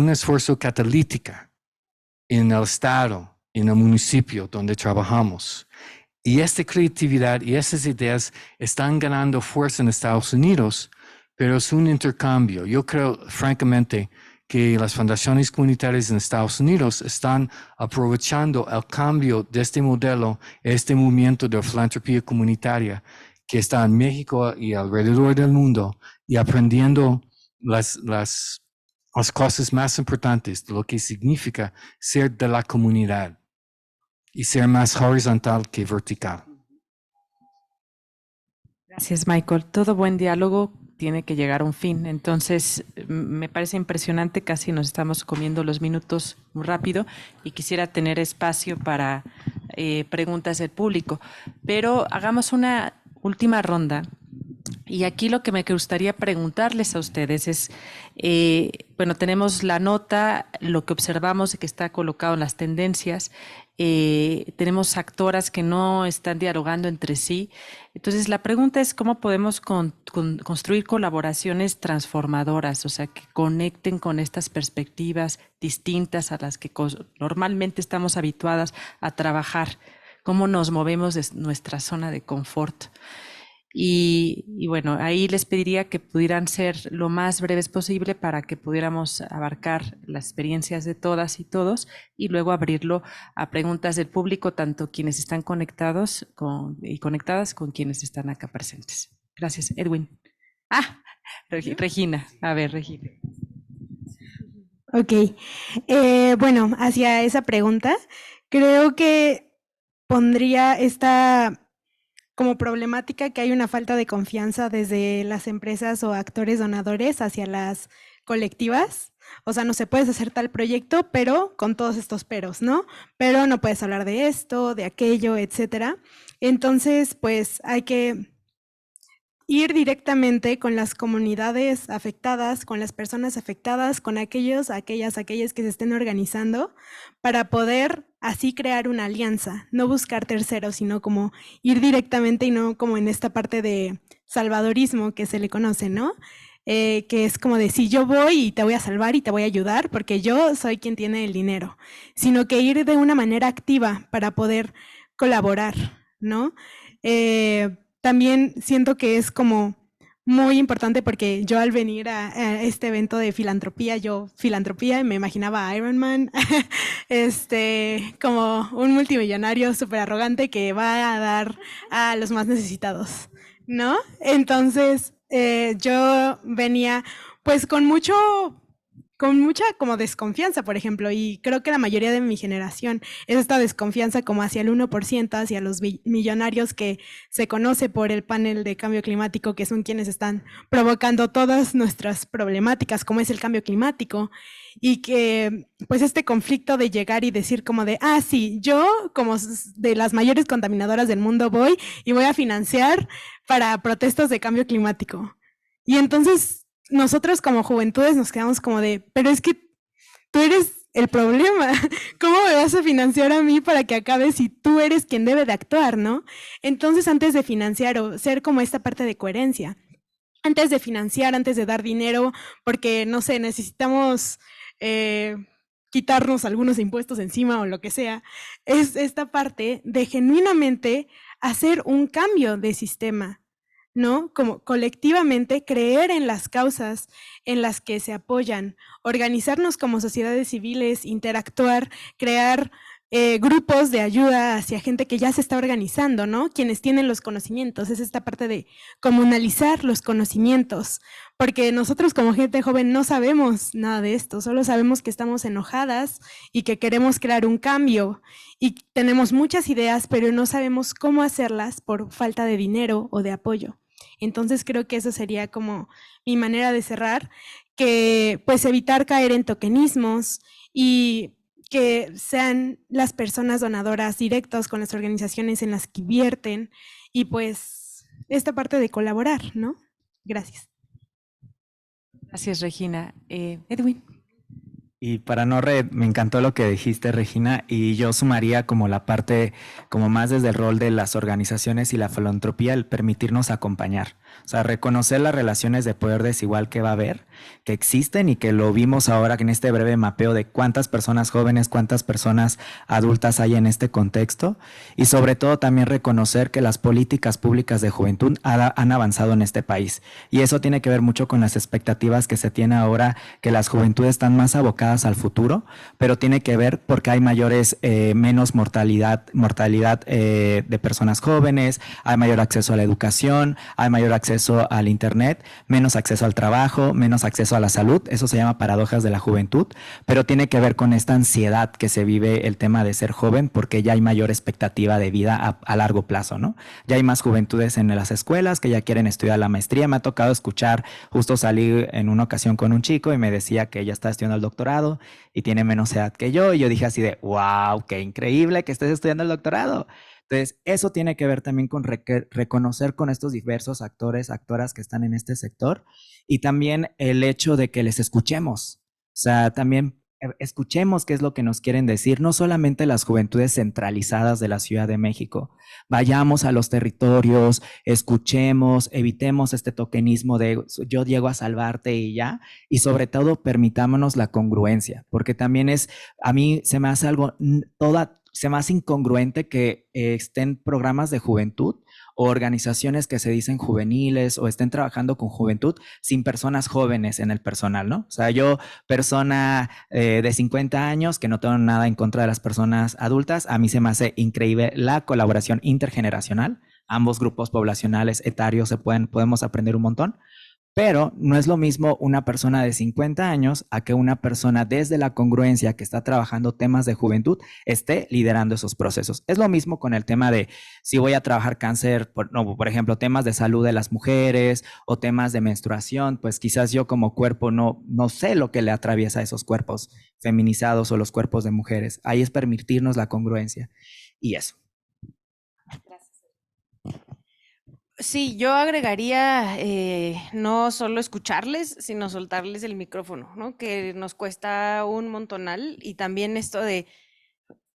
C: esfuerzo catalítico en el estado, en el municipio donde trabajamos. Y esta creatividad y esas ideas están ganando fuerza en Estados Unidos, pero es un intercambio. Yo creo, francamente, que las fundaciones comunitarias en Estados Unidos están aprovechando el cambio de este modelo, este movimiento de filantropía comunitaria que está en México y alrededor del mundo, y aprendiendo las cosas más importantes de lo que significa ser de la comunidad y ser más horizontal que vertical.
B: Gracias, Michael. Todo buen diálogo tiene que llegar a un fin. Entonces, me parece impresionante, casi nos estamos comiendo los minutos muy rápido y quisiera tener espacio para preguntas del público. Pero hagamos una última ronda. Y aquí lo que me gustaría preguntarles a ustedes es, bueno, tenemos la nota, lo que observamos que está colocado en las tendencias, tenemos actoras que no están dialogando entre sí. Entonces, la pregunta es cómo podemos construir colaboraciones transformadoras, o sea, que conecten con estas perspectivas distintas a las que normalmente estamos habituadas a trabajar, cómo nos movemos de nuestra zona de confort. Y bueno, ahí les pediría que pudieran ser lo más breves posible para que pudiéramos abarcar las experiencias de todas y todos y luego abrirlo a preguntas del público, tanto quienes están conectados y conectadas con quienes están acá presentes. Gracias, Edwin. Regina. A ver, Regina.
E: Ok. Bueno, hacia esa pregunta, creo que pondría esta como problemática que hay una falta de confianza desde las empresas o actores donadores hacia las colectivas. O sea, no se puede hacer tal proyecto, pero con todos estos peros, ¿no? Pero no puedes hablar de esto, de aquello, etcétera. Entonces, pues hay que ir directamente con las comunidades afectadas, con las personas afectadas, con aquellas que se estén organizando para poder así crear una alianza, no buscar terceros, sino como ir directamente y no como en esta parte de salvadorismo que se le conoce, ¿no? Que es como de si yo voy y te voy a salvar y te voy a ayudar porque yo soy quien tiene el dinero, sino que ir de una manera activa para poder colaborar, ¿no? También siento que es como muy importante porque yo al venir a este evento de filantropía, y me imaginaba a Iron Man, como un multimillonario súper arrogante que va a dar a los más necesitados, ¿no? Entonces, yo venía pues con mucha como desconfianza, por ejemplo, y creo que la mayoría de mi generación es esta desconfianza como hacia el 1%, hacia los millonarios que se conoce por el panel de cambio climático, que son quienes están provocando todas nuestras problemáticas, como es el cambio climático, y que pues este conflicto de llegar y decir como de, sí, yo como de las mayores contaminadoras del mundo voy y voy a financiar para protestas de cambio climático. Y entonces nosotros como juventudes nos quedamos como de, pero es que tú eres el problema. ¿Cómo me vas a financiar a mí para que acabe si tú eres quien debe de actuar, no? Entonces, antes de financiar o ser como esta parte de coherencia, antes de financiar, antes de dar dinero, porque, no sé, necesitamos quitarnos algunos impuestos encima o lo que sea, es esta parte de genuinamente hacer un cambio de sistema, ¿no? Como colectivamente creer en las causas en las que se apoyan, organizarnos como sociedades civiles, interactuar, crear grupos de ayuda hacia gente que ya se está organizando, ¿no? Quienes tienen los conocimientos, es esta parte de comunalizar los conocimientos, porque nosotros como gente joven no sabemos nada de esto, solo sabemos que estamos enojadas y que queremos crear un cambio y tenemos muchas ideas, pero no sabemos cómo hacerlas por falta de dinero o de apoyo. Entonces creo que eso sería como mi manera de cerrar, que pues evitar caer en tokenismos y que sean las personas donadoras directas con las organizaciones en las que invierten y pues esta parte de colaborar, ¿no? Gracias.
B: Gracias, Regina. Edwin.
D: Y para me encantó lo que dijiste, Regina, y yo sumaría como la parte, como más desde el rol de las organizaciones y la filantropía, el permitirnos acompañar. O sea, reconocer las relaciones de poder desigual que va a haber, que existen y que lo vimos ahora en este breve mapeo de cuántas personas jóvenes, cuántas personas adultas hay en este contexto, y sobre todo también reconocer que las políticas públicas de juventud han avanzado en este país. Y eso tiene que ver mucho con las expectativas que se tiene ahora, que las juventudes están más abocadas al futuro, pero tiene que ver porque hay menos mortalidad de personas jóvenes, hay mayor acceso a la educación, hay mayor acceso al internet, menos acceso al trabajo, menos acceso a la salud. Eso se llama paradojas de la juventud, pero tiene que ver con esta ansiedad que se vive el tema de ser joven, porque ya hay mayor expectativa de vida a largo plazo, ¿no? Ya hay más juventudes en las escuelas que ya quieren estudiar la maestría. Me ha tocado escuchar, justo salí en una ocasión con un chico y me decía que ella está estudiando el doctorado y tiene menos edad que yo, y yo dije así de, wow, qué increíble que estés estudiando el doctorado. Entonces, eso tiene que ver también con reconocer con estos diversos actores, actoras que están en este sector, y también el hecho de que les escuchemos. O sea, también escuchemos qué es lo que nos quieren decir, no solamente las juventudes centralizadas de la Ciudad de México. Vayamos a los territorios, escuchemos, evitemos este tokenismo de yo llego a salvarte y ya, y sobre todo permitámonos la congruencia, porque también a mí se me hace se me hace incongruente que estén programas de juventud o organizaciones que se dicen juveniles o estén trabajando con juventud sin personas jóvenes en el personal, ¿no? O sea, yo, persona de 50 años, que no tengo nada en contra de las personas adultas, a mí se me hace increíble la colaboración intergeneracional. Ambos grupos poblacionales etarios podemos aprender un montón. Pero no es lo mismo una persona de 50 años a que una persona desde la congruencia que está trabajando temas de juventud esté liderando esos procesos. Es lo mismo con el tema de si voy a trabajar cáncer, por ejemplo, temas de salud de las mujeres o temas de menstruación, pues quizás yo como cuerpo no sé lo que le atraviesa a esos cuerpos feminizados o los cuerpos de mujeres. Ahí es permitirnos la congruencia y eso.
F: Sí, yo agregaría no solo escucharles, sino soltarles el micrófono, ¿no? Que nos cuesta un montonal, y también esto de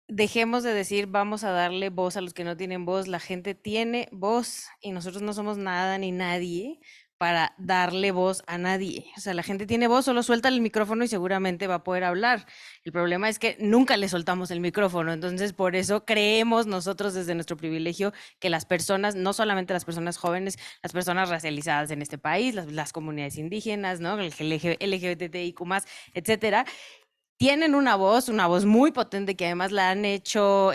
F: dejemos de decir vamos a darle voz a los que no tienen voz. La gente tiene voz y nosotros no somos nada ni nadie para darle voz a nadie. O sea, la gente tiene voz, solo suelta el micrófono y seguramente va a poder hablar. El problema es que nunca le soltamos el micrófono, entonces por eso creemos nosotros desde nuestro privilegio que las personas, no solamente las personas jóvenes, las personas racializadas en este país, las comunidades indígenas, ¿no? El LGBTIQ+, etcétera, tienen una voz muy potente que además la han hecho,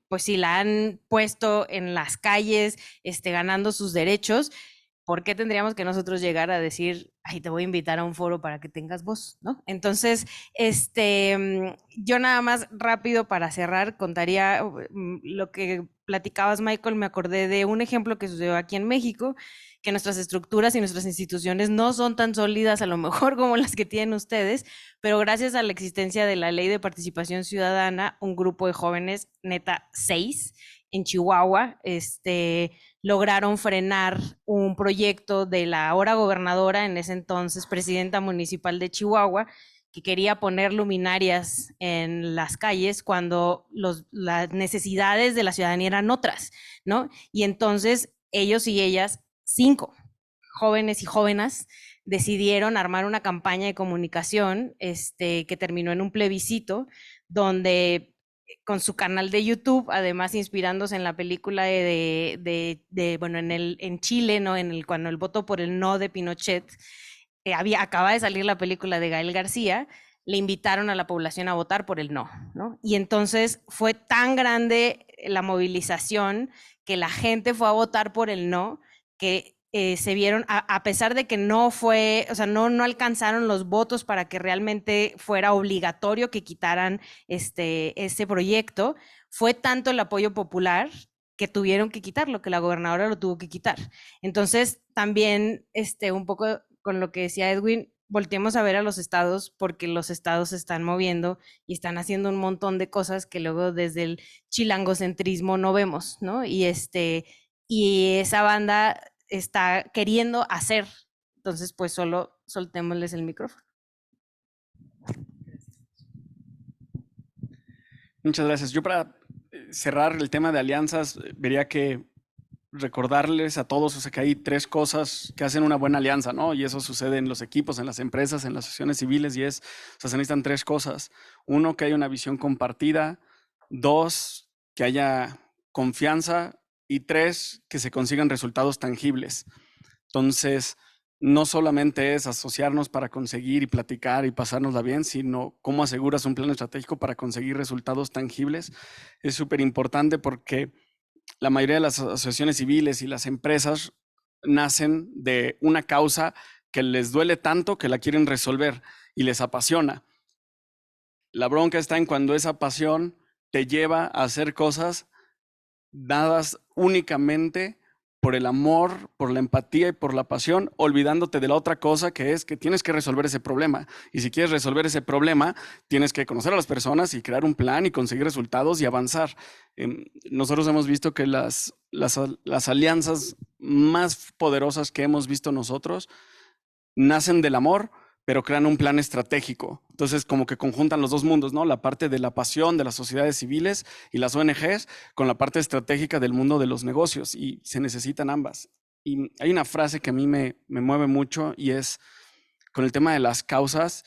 F: pues sí, la han puesto en las calles, ganando sus derechos. ¿Por qué tendríamos que nosotros llegar a decir, ay, te voy a invitar a un foro para que tengas voz, ¿no? Entonces, yo nada más rápido para cerrar contaría lo que platicabas, Michael, me acordé de un ejemplo que sucedió aquí en México, que nuestras estructuras y nuestras instituciones no son tan sólidas a lo mejor como las que tienen ustedes, pero gracias a la existencia de la Ley de Participación Ciudadana, un grupo de jóvenes, neta 6, en Chihuahua, lograron frenar un proyecto de la ahora gobernadora, en ese entonces presidenta municipal de Chihuahua, que quería poner luminarias en las calles cuando las necesidades de la ciudadanía eran otras, ¿no? Y entonces ellos y ellas, 5 jóvenes y jóvenes, decidieron armar una campaña de comunicación que terminó en un plebiscito donde con su canal de YouTube, además inspirándose en la película bueno, en Chile, ¿no? Cuando el voto por el no de Pinochet, acaba de salir la película de Gael García, le invitaron a la población a votar por el no, ¿no? Y entonces fue tan grande la movilización que la gente fue a votar por el no, que se vieron, a pesar de que no fue, o sea, no alcanzaron los votos para que realmente fuera obligatorio que quitaran ese proyecto, fue tanto el apoyo popular que tuvieron que quitarlo, que la gobernadora lo tuvo que quitar. Entonces, también un poco con lo que decía Edwin, volteemos a ver a los estados porque los estados se están moviendo y están haciendo un montón de cosas que luego desde el chilangocentrismo no vemos, ¿no? Y esa banda está queriendo hacer. Entonces, pues solo soltémosles el micrófono.
A: Muchas gracias. Yo para cerrar el tema de alianzas, vería que recordarles a todos, o sea, que hay 3 cosas que hacen una buena alianza, ¿no? Y eso sucede en los equipos, en las empresas, en las asociaciones civiles, y o sea, se necesitan 3 cosas. 1, que haya una visión compartida. 2, que haya confianza. Y 3, que se consigan resultados tangibles. Entonces, no solamente es asociarnos para conseguir y platicar y pasárnosla bien, sino cómo aseguras un plan estratégico para conseguir resultados tangibles. Es súper importante porque la mayoría de las asociaciones civiles y las empresas nacen de una causa que les duele tanto que la quieren resolver y les apasiona. La bronca está en cuando esa pasión te lleva a hacer cosas dadas únicamente por el amor, por la empatía y por la pasión, olvidándote de la otra cosa que es que tienes que resolver ese problema. Y si quieres resolver ese problema, tienes que conocer a las personas y crear un plan y conseguir resultados y avanzar. Nosotros hemos visto que las alianzas más poderosas que hemos visto nosotros nacen del amor, pero crean un plan estratégico. Entonces, como que conjuntan los 2 mundos, ¿no? La parte de la pasión de las sociedades civiles y las ONGs con la parte estratégica del mundo de los negocios, y se necesitan ambas. Y hay una frase que a mí me mueve mucho y es con el tema de las causas.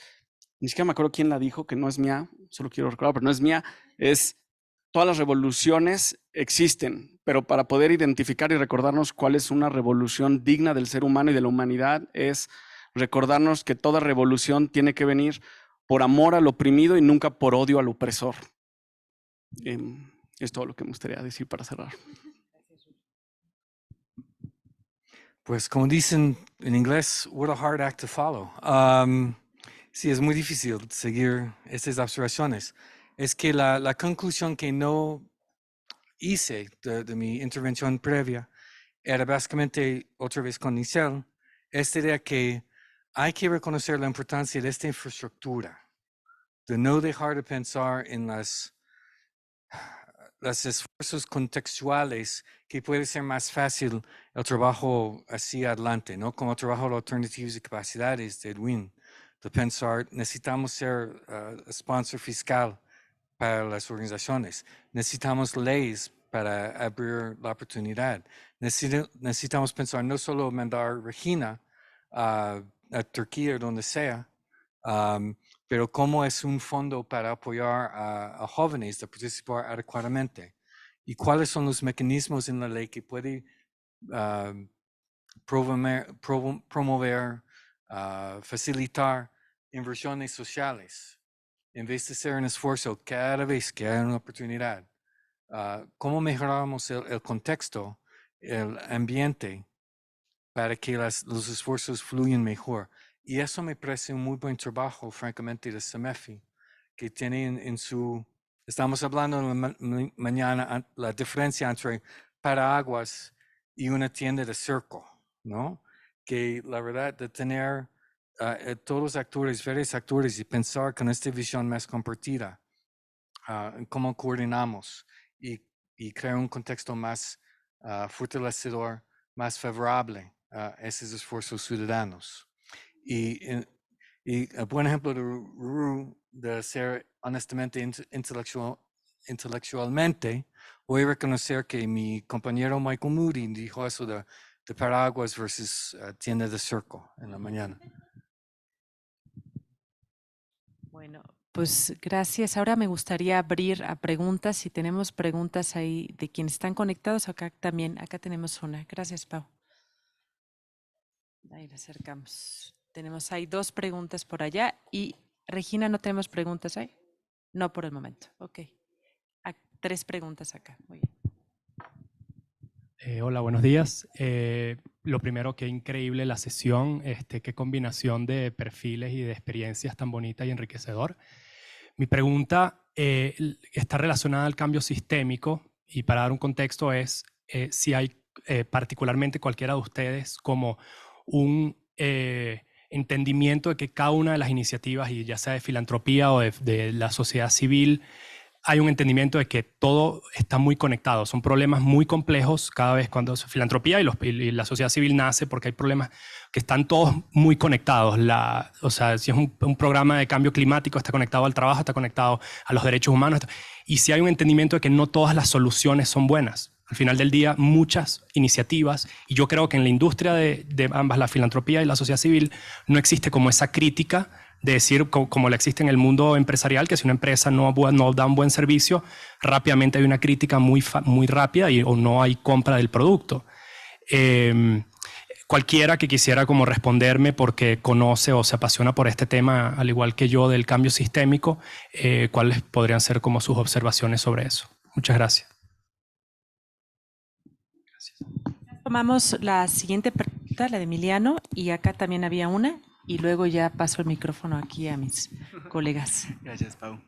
A: Ni siquiera me acuerdo quién la dijo, que no es mía, solo quiero recordar, pero no es mía. Es: todas las revoluciones existen, pero para poder identificar y recordarnos cuál es una revolución digna del ser humano y de la humanidad, es recordarnos que toda revolución tiene que venir por amor al oprimido y nunca por odio al opresor. Es todo lo que me gustaría decir para cerrar.
C: Pues como dicen en inglés, what a hard act to follow. Sí, es muy difícil seguir estas observaciones. Es que la conclusión que no hice de mi intervención previa era básicamente, otra vez con Nicelle, esta idea que hay que reconocer la importancia de esta infraestructura, de no dejar de pensar en los esfuerzos contextuales que puede ser más fácil el trabajo hacia adelante, ¿no? Como el trabajo de alternativas y capacidades de Edwin, de pensar, necesitamos ser sponsor fiscal para las organizaciones, necesitamos leyes para abrir la oportunidad, necesitamos pensar no solo mandar Regina a Turquía o donde sea, pero cómo es un fondo para apoyar a jóvenes a participar adecuadamente y cuáles son los mecanismos en la ley que puede promover, facilitar inversiones sociales, en vez de hacer un esfuerzo cada vez que hay una oportunidad, ¿cómo mejoramos el contexto, el ambiente, para que los esfuerzos fluyan mejor? Y eso me parece un muy buen trabajo, francamente, de SAMEFI, que tiene en su... Estamos hablando mañana la diferencia entre paraguas y una tienda de circo, ¿no? Que la verdad de tener todos los actores, varios actores, y pensar con esta visión más compartida, cómo coordinamos y crear un contexto más fortalecedor, más favorable a esos esfuerzos ciudadanos. Y un buen ejemplo de Ruru, de ser honestamente intelectualmente, voy a reconocer que mi compañero Michael Moody dijo eso de paraguas versus tienda de circo en la mañana.
B: Bueno, pues gracias. Ahora me gustaría abrir a preguntas. Si tenemos preguntas ahí de quienes están conectados, acá también, acá tenemos una. Gracias, Pau. Ahí le acercamos. Tenemos ahí 2 preguntas por allá y Regina, ¿no tenemos preguntas ahí? No por el momento. Ok. 3 preguntas acá. Muy bien.
G: Hola, buenos días. Lo primero, qué increíble la sesión, qué combinación de perfiles y de experiencias tan bonita y enriquecedor. Mi pregunta está relacionada al cambio sistémico y para dar un contexto es si hay particularmente cualquiera de ustedes como un entendimiento de que cada una de las iniciativas, y ya sea de filantropía o de la sociedad civil, hay un entendimiento de que todo está muy conectado. Son problemas muy complejos cada vez cuando filantropía y la sociedad civil nace porque hay problemas que están todos muy conectados. O sea, si es un programa de cambio climático, está conectado al trabajo, está conectado a los derechos humanos. Y si hay un entendimiento de que no todas las soluciones son buenas. Al final del día, muchas iniciativas, y yo creo que en la industria de ambas, la filantropía y la sociedad civil, no existe como esa crítica de decir, como la existe en el mundo empresarial, que si una empresa no da un buen servicio, rápidamente hay una crítica muy rápida o no hay compra del producto. Cualquiera que quisiera como responderme porque conoce o se apasiona por este tema, al igual que yo, del cambio sistémico, ¿cuáles podrían ser como sus observaciones sobre eso? Muchas gracias.
B: Tomamos la siguiente pregunta, la de Emiliano, y acá también había una. Y luego ya paso el micrófono aquí a mis colegas.
H: Gracias, Pau.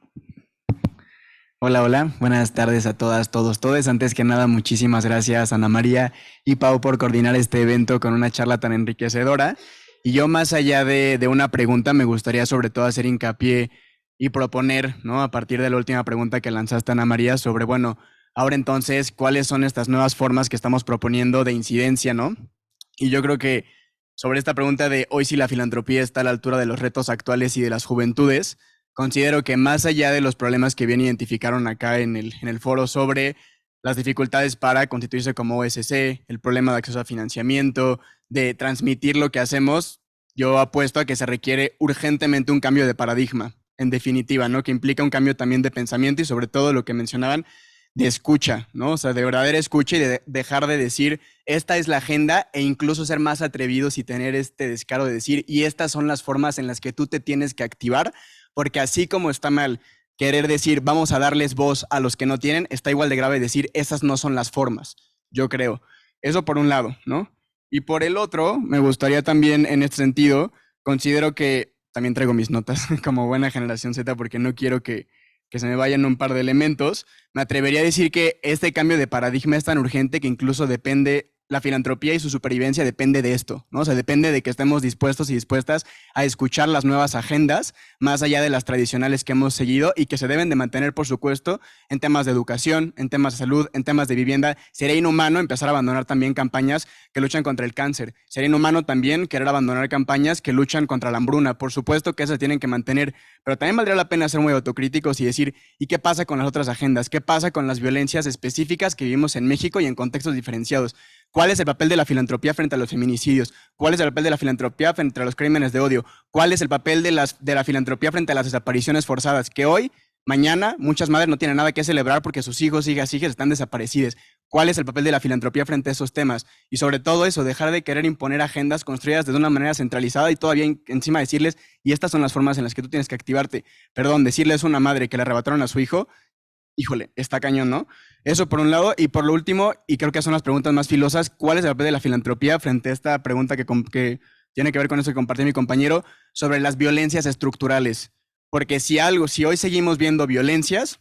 H: Hola, buenas tardes a todas, todos. Antes que nada, muchísimas gracias Ana María y Pau por coordinar este evento con una charla tan enriquecedora. Y yo, más allá de una pregunta, me gustaría sobre todo hacer hincapié y proponer, ¿no? A partir de la última pregunta que lanzaste, Ana María, sobre, bueno, ahora entonces, ¿cuáles son estas nuevas formas que estamos proponiendo de incidencia, ¿no? Y yo creo que sobre esta pregunta de hoy si la filantropía está a la altura de los retos actuales y de las juventudes, considero que más allá de los problemas que bien identificaron acá en el foro sobre las dificultades para constituirse como OSC, el problema de acceso a financiamiento, de transmitir lo que hacemos, yo apuesto a que se requiere urgentemente un cambio de paradigma, en definitiva, ¿no? Que implica un cambio también de pensamiento y sobre todo lo que mencionaban, de escucha, ¿no? O sea, de verdadera escucha y de dejar de decir, esta es la agenda, e incluso ser más atrevidos y tener este descaro de decir, y estas son las formas en las que tú te tienes que activar, porque así como está mal querer decir, vamos a darles voz a los que no tienen, está igual de grave decir, esas no son las formas, yo creo. Eso por un lado, ¿no? Y por el otro, me gustaría también en este sentido, considero que, también traigo mis notas como buena generación Z, porque no quiero que se me vayan un par de elementos, me atrevería a decir que este cambio de paradigma es tan urgente que incluso depende, la filantropía y su supervivencia depende de esto, ¿no? O sea, depende de que estemos dispuestos y dispuestas a escuchar las nuevas agendas, más allá de las tradicionales que hemos seguido y que se deben de mantener, por supuesto, en temas de educación, en temas de salud, en temas de vivienda. Sería inhumano empezar a abandonar también campañas que luchan contra el cáncer. Sería inhumano también querer abandonar campañas que luchan contra la hambruna. Por supuesto que esas tienen que mantener, pero también valdría la pena ser muy autocríticos y decir, ¿y qué pasa con las otras agendas? ¿Qué pasa con las violencias específicas que vivimos en México y en contextos diferenciados? ¿Cuál es el papel de la filantropía frente a los feminicidios? ¿Cuál es el papel de la filantropía frente a los crímenes de odio? ¿Cuál es el papel de la filantropía frente a las desapariciones forzadas? Que hoy, mañana, muchas madres no tienen nada que celebrar porque sus hijos, hijas están desaparecidos. ¿Cuál es el papel de la filantropía frente a esos temas? Y sobre todo eso, dejar de querer imponer agendas construidas de una manera centralizada y todavía encima decirles, y estas son las formas en las que tú tienes que activarte. Perdón, decirles a una madre que le arrebataron a su hijo, híjole, está cañón, ¿no? Eso por un lado. Y por lo último, y creo que son las preguntas más filosas, ¿cuál es el papel de la filantropía frente a esta pregunta que tiene que ver con eso que compartió mi compañero sobre las violencias estructurales? Porque si hoy seguimos viendo violencias,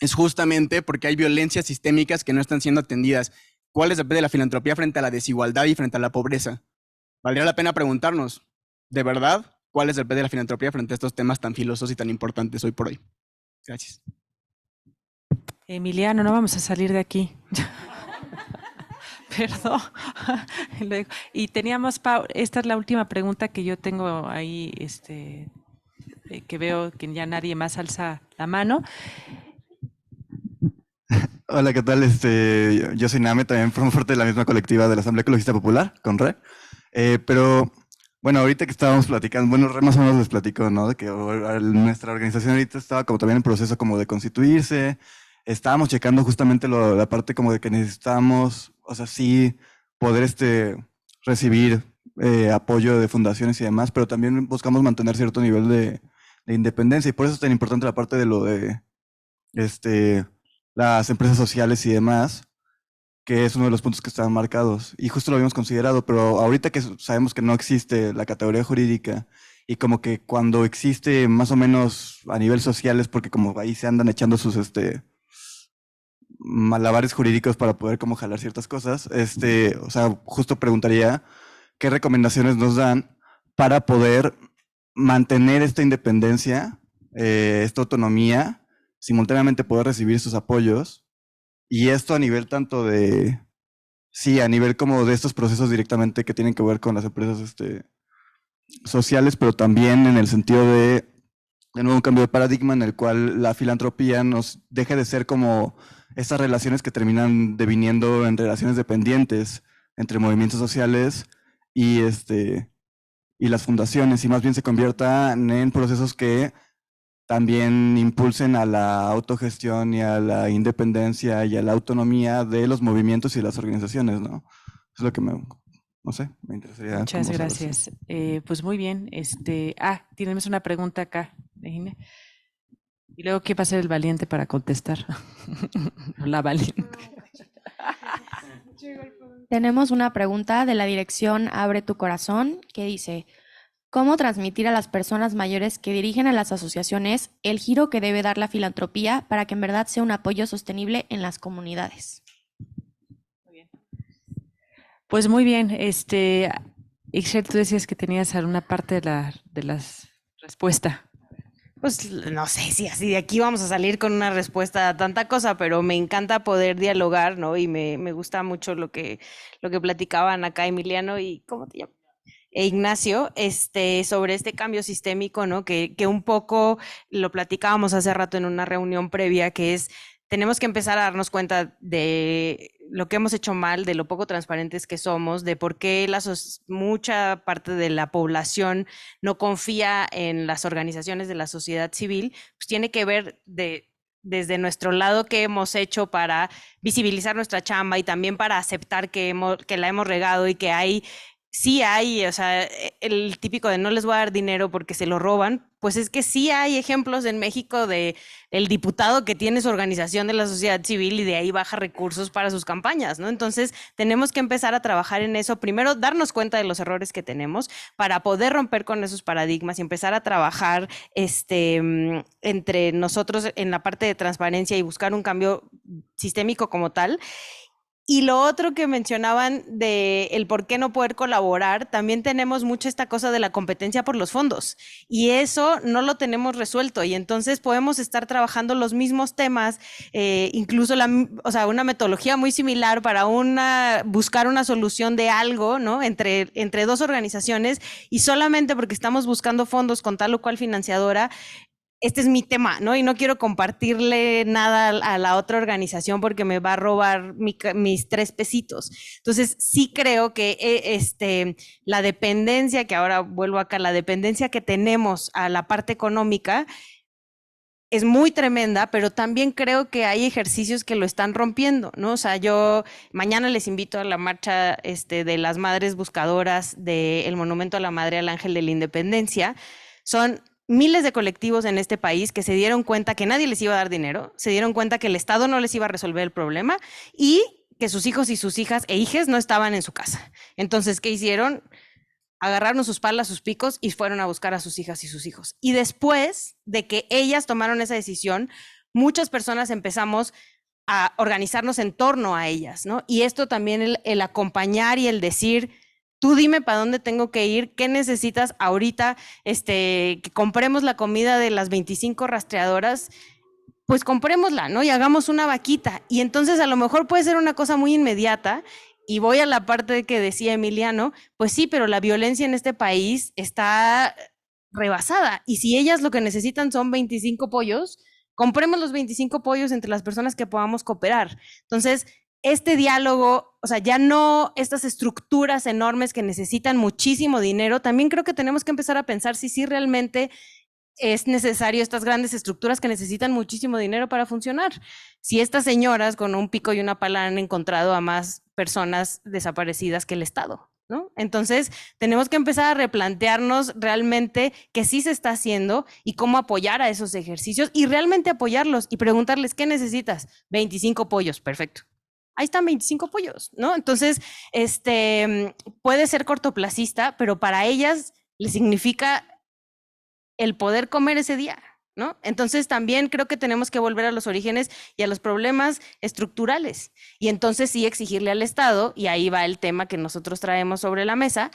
H: es justamente porque hay violencias sistémicas que no están siendo atendidas. ¿Cuál es el papel de la filantropía frente a la desigualdad y frente a la pobreza? Valdría la pena preguntarnos, ¿de verdad? ¿Cuál es el papel de la filantropía frente a estos temas tan filosos y tan importantes hoy por hoy? Gracias.
B: Emiliano, no vamos a salir de aquí. Perdón. Y teníamos, Pau, esta es la última pregunta que yo tengo ahí, que veo que ya nadie más alza la mano.
I: Hola, ¿qué tal? Yo soy Name, también formo parte de la misma colectiva de la Asamblea Ecologista Popular, con RE. Pero, bueno, ahorita que estábamos platicando, bueno, Re más o menos les platico, ¿no? De que nuestra organización ahorita estaba como también en proceso como de constituirse. Estábamos checando justamente la parte como de que necesitábamos, o sea, sí, poder recibir apoyo de fundaciones y demás, pero también buscamos mantener cierto nivel de independencia, y por eso es tan importante la parte de lo de las empresas sociales y demás, que es uno de los puntos que están marcados. Y justo lo habíamos considerado, pero ahorita que sabemos que no existe la categoría jurídica, y como que cuando existe más o menos a nivel social es porque como ahí se andan echando sus malabares jurídicos para poder como jalar ciertas cosas, o sea, justo preguntaría qué recomendaciones nos dan para poder mantener esta independencia, esta autonomía, simultáneamente poder recibir sus apoyos, y esto a nivel tanto de, sí, a nivel como de estos procesos directamente que tienen que ver con las empresas sociales, pero también en el sentido de nuevo un cambio de paradigma en el cual la filantropía nos deje de ser como estas relaciones que terminan deviniendo en relaciones dependientes entre movimientos sociales y las fundaciones, y más bien se conviertan en procesos que también impulsen a la autogestión y a la independencia y a la autonomía de los movimientos y las organizaciones, ¿no? Es lo que no sé, me interesaría.
B: Muchas gracias. Pues muy bien. Tenemos una pregunta acá, Regina. Y luego, ¿qué va a hacer el valiente para contestar? La valiente.
J: Tenemos una pregunta de la dirección Abre tu Corazón que dice: ¿cómo transmitir a las personas mayores que dirigen a las asociaciones el giro que debe dar la filantropía para que en verdad sea un apoyo sostenible en las comunidades?
B: Pues muy bien. Ixchel, tú decías que tenías alguna parte de las respuestas.
F: Pues no sé si así de aquí vamos a salir con una respuesta a tanta cosa, pero me encanta poder dialogar, ¿no? Y me gusta mucho lo que platicaban acá Emiliano y ¿cómo te llamas? Ignacio, sobre este cambio sistémico, ¿no? Que un poco lo platicábamos hace rato en una reunión previa, que es, tenemos que empezar a darnos cuenta de lo que hemos hecho mal, de lo poco transparentes que somos, de por qué mucha parte de la población no confía en las organizaciones de la sociedad civil, pues tiene que ver desde nuestro lado qué hemos hecho para visibilizar nuestra chamba y también para aceptar que la hemos regado y que sí hay, o sea, el típico de no les voy a dar dinero porque se lo roban, pues es que sí hay ejemplos en México de el diputado que tiene su organización de la sociedad civil y de ahí baja recursos para sus campañas, ¿no? Entonces, tenemos que empezar a trabajar en eso. Primero, darnos cuenta de los errores que tenemos para poder romper con esos paradigmas y empezar a trabajar entre nosotros en la parte de transparencia y buscar un cambio sistémico como tal. Y lo otro que mencionaban de el por qué no poder colaborar, también tenemos mucho esta cosa de la competencia por los fondos y eso no lo tenemos resuelto y entonces podemos estar trabajando los mismos temas, incluso una metodología muy similar para buscar una solución de algo, ¿no? Entre dos organizaciones y solamente porque estamos buscando fondos con tal o cual financiadora, este es mi tema, ¿no? Y no quiero compartirle nada a la otra organización porque me va a robar mis 3 pesitos. Entonces, sí creo que la dependencia, que ahora vuelvo acá, la dependencia que tenemos a la parte económica es muy tremenda, pero también creo que hay ejercicios que lo están rompiendo, ¿no? O sea, yo mañana les invito a la marcha de las Madres Buscadoras del Monumento a la Madre al Ángel de la Independencia. Son miles de colectivos en este país que se dieron cuenta que nadie les iba a dar dinero, se dieron cuenta que el Estado no les iba a resolver el problema y que sus hijos y sus hijas e hijes no estaban en su casa. Entonces, ¿qué hicieron? Agarraron sus palas, sus picos y fueron a buscar a sus hijas y sus hijos. Y después de que ellas tomaron esa decisión, muchas personas empezamos a organizarnos en torno a ellas, ¿no? Y esto también el acompañar y el decir, tú dime para dónde tengo que ir, qué necesitas ahorita, que compremos la comida de las 25 rastreadoras, pues comprémosla, ¿no? Y hagamos una vaquita. Y entonces a lo mejor puede ser una cosa muy inmediata. Y voy a la parte que decía Emiliano, pues sí, pero la violencia en este país está rebasada. Y si ellas lo que necesitan son 25 pollos, compremos los 25 pollos entre las personas que podamos cooperar. Entonces, este diálogo, o sea, ya no estas estructuras enormes que necesitan muchísimo dinero, también creo que tenemos que empezar a pensar si sí realmente es necesario estas grandes estructuras que necesitan muchísimo dinero para funcionar. Si estas señoras con un pico y una pala han encontrado a más personas desaparecidas que el Estado, ¿no? Entonces, tenemos que empezar a replantearnos realmente qué sí se está haciendo y cómo apoyar a esos ejercicios y realmente apoyarlos y preguntarles, ¿qué necesitas? 25 pollos, perfecto. Ahí están 25 pollos, ¿no? Entonces, puede ser cortoplacista, pero para ellas les significa el poder comer ese día, ¿no? Entonces también creo que tenemos que volver a los orígenes y a los problemas estructurales. Y entonces sí exigirle al Estado, y ahí va el tema que nosotros traemos sobre la mesa,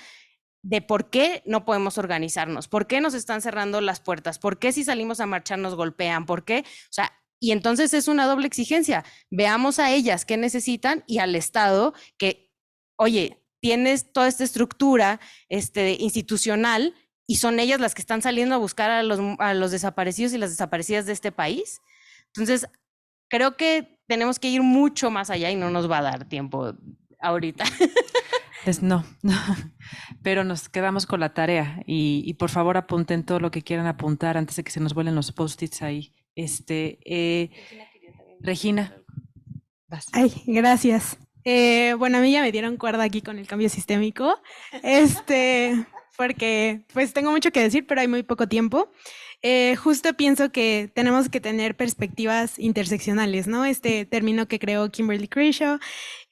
F: de por qué no podemos organizarnos, por qué nos están cerrando las puertas, por qué si salimos a marchar nos golpean, por qué, o sea, y entonces es una doble exigencia. Veamos a ellas qué necesitan y al Estado que, oye, tienes toda esta estructura institucional y son ellas las que están saliendo a buscar a los desaparecidos y las desaparecidas de este país. Entonces, creo que tenemos que ir mucho más allá y no nos va a dar tiempo ahorita.
B: No, pero nos quedamos con la tarea y por favor apunten todo lo que quieran apuntar antes de que se nos vuelen los post-its ahí. Regina, vas.
E: Ay, gracias. Bueno, a mí ya me dieron cuerda aquí con el cambio sistémico. Porque pues tengo mucho que decir, pero hay muy poco tiempo. Justo pienso que tenemos que tener perspectivas interseccionales, ¿no? Este término que creó Kimberly Crenshaw,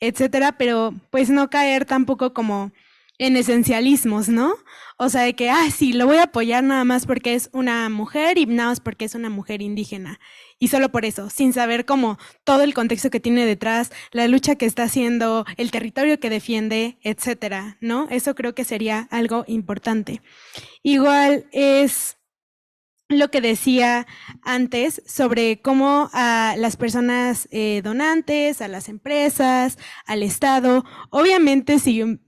E: etcétera, pero pues no caer tampoco como en esencialismos, ¿no? O sea, de que, sí, lo voy a apoyar nada más porque es una mujer y nada más porque es una mujer indígena. Y solo por eso, sin saber como todo el contexto que tiene detrás, la lucha que está haciendo, el territorio que defiende, etcétera, ¿no? Eso creo que sería algo importante. Igual es lo que decía antes sobre cómo a las personas donantes, a las empresas, al Estado, obviamente si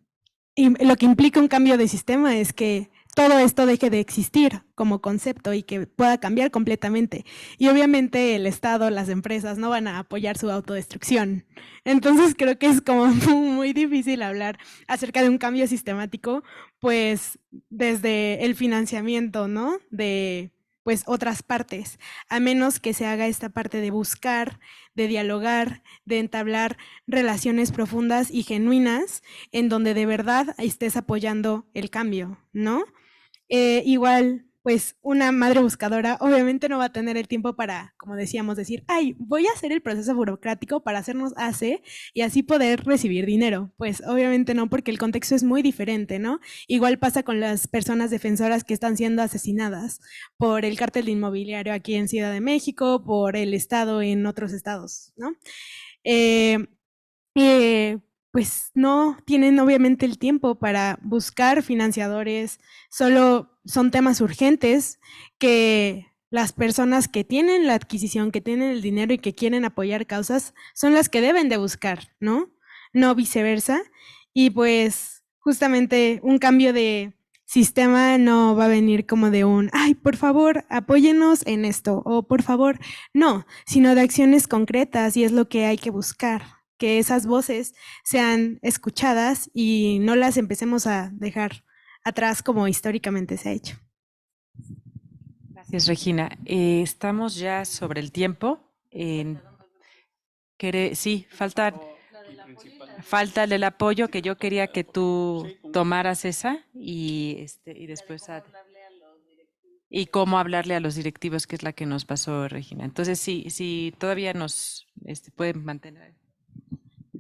E: lo que implica un cambio de sistema es que todo esto deje de existir como concepto y que pueda cambiar completamente. Y obviamente el Estado, las empresas no van a apoyar su autodestrucción. Entonces creo que es como muy difícil hablar acerca de un cambio sistemático, pues desde el financiamiento, ¿no? De pues otras partes, a menos que se haga esta parte de buscar, de dialogar, de entablar relaciones profundas y genuinas en donde de verdad estés apoyando el cambio, ¿no? Igual, pues una madre buscadora obviamente no va a tener el tiempo para, como decíamos, decir, voy a hacer el proceso burocrático para hacernos AC y así poder recibir dinero. Pues obviamente no, porque el contexto es muy diferente, ¿no? Igual pasa con las personas defensoras que están siendo asesinadas por el cártel inmobiliario aquí en Ciudad de México, por el Estado en otros estados, ¿no? Pues no tienen obviamente el tiempo para buscar financiadores, solo son temas urgentes que las personas que tienen la adquisición, que tienen el dinero y que quieren apoyar causas son las que deben de buscar, ¿no? No viceversa. Y pues justamente un cambio de sistema no va a venir como de un, por favor, apóyenos en esto, o por favor, no, sino de acciones concretas y es lo que hay que buscar. Que esas voces sean escuchadas y no las empecemos a dejar atrás como históricamente se ha hecho.
B: Gracias, Regina. Estamos ya sobre el tiempo. Sí, falta el del apoyo, que yo quería que tú tomaras esa y después y cómo hablarle a los directivos, que es la que nos pasó Regina. Entonces, sí, todavía nos pueden mantener.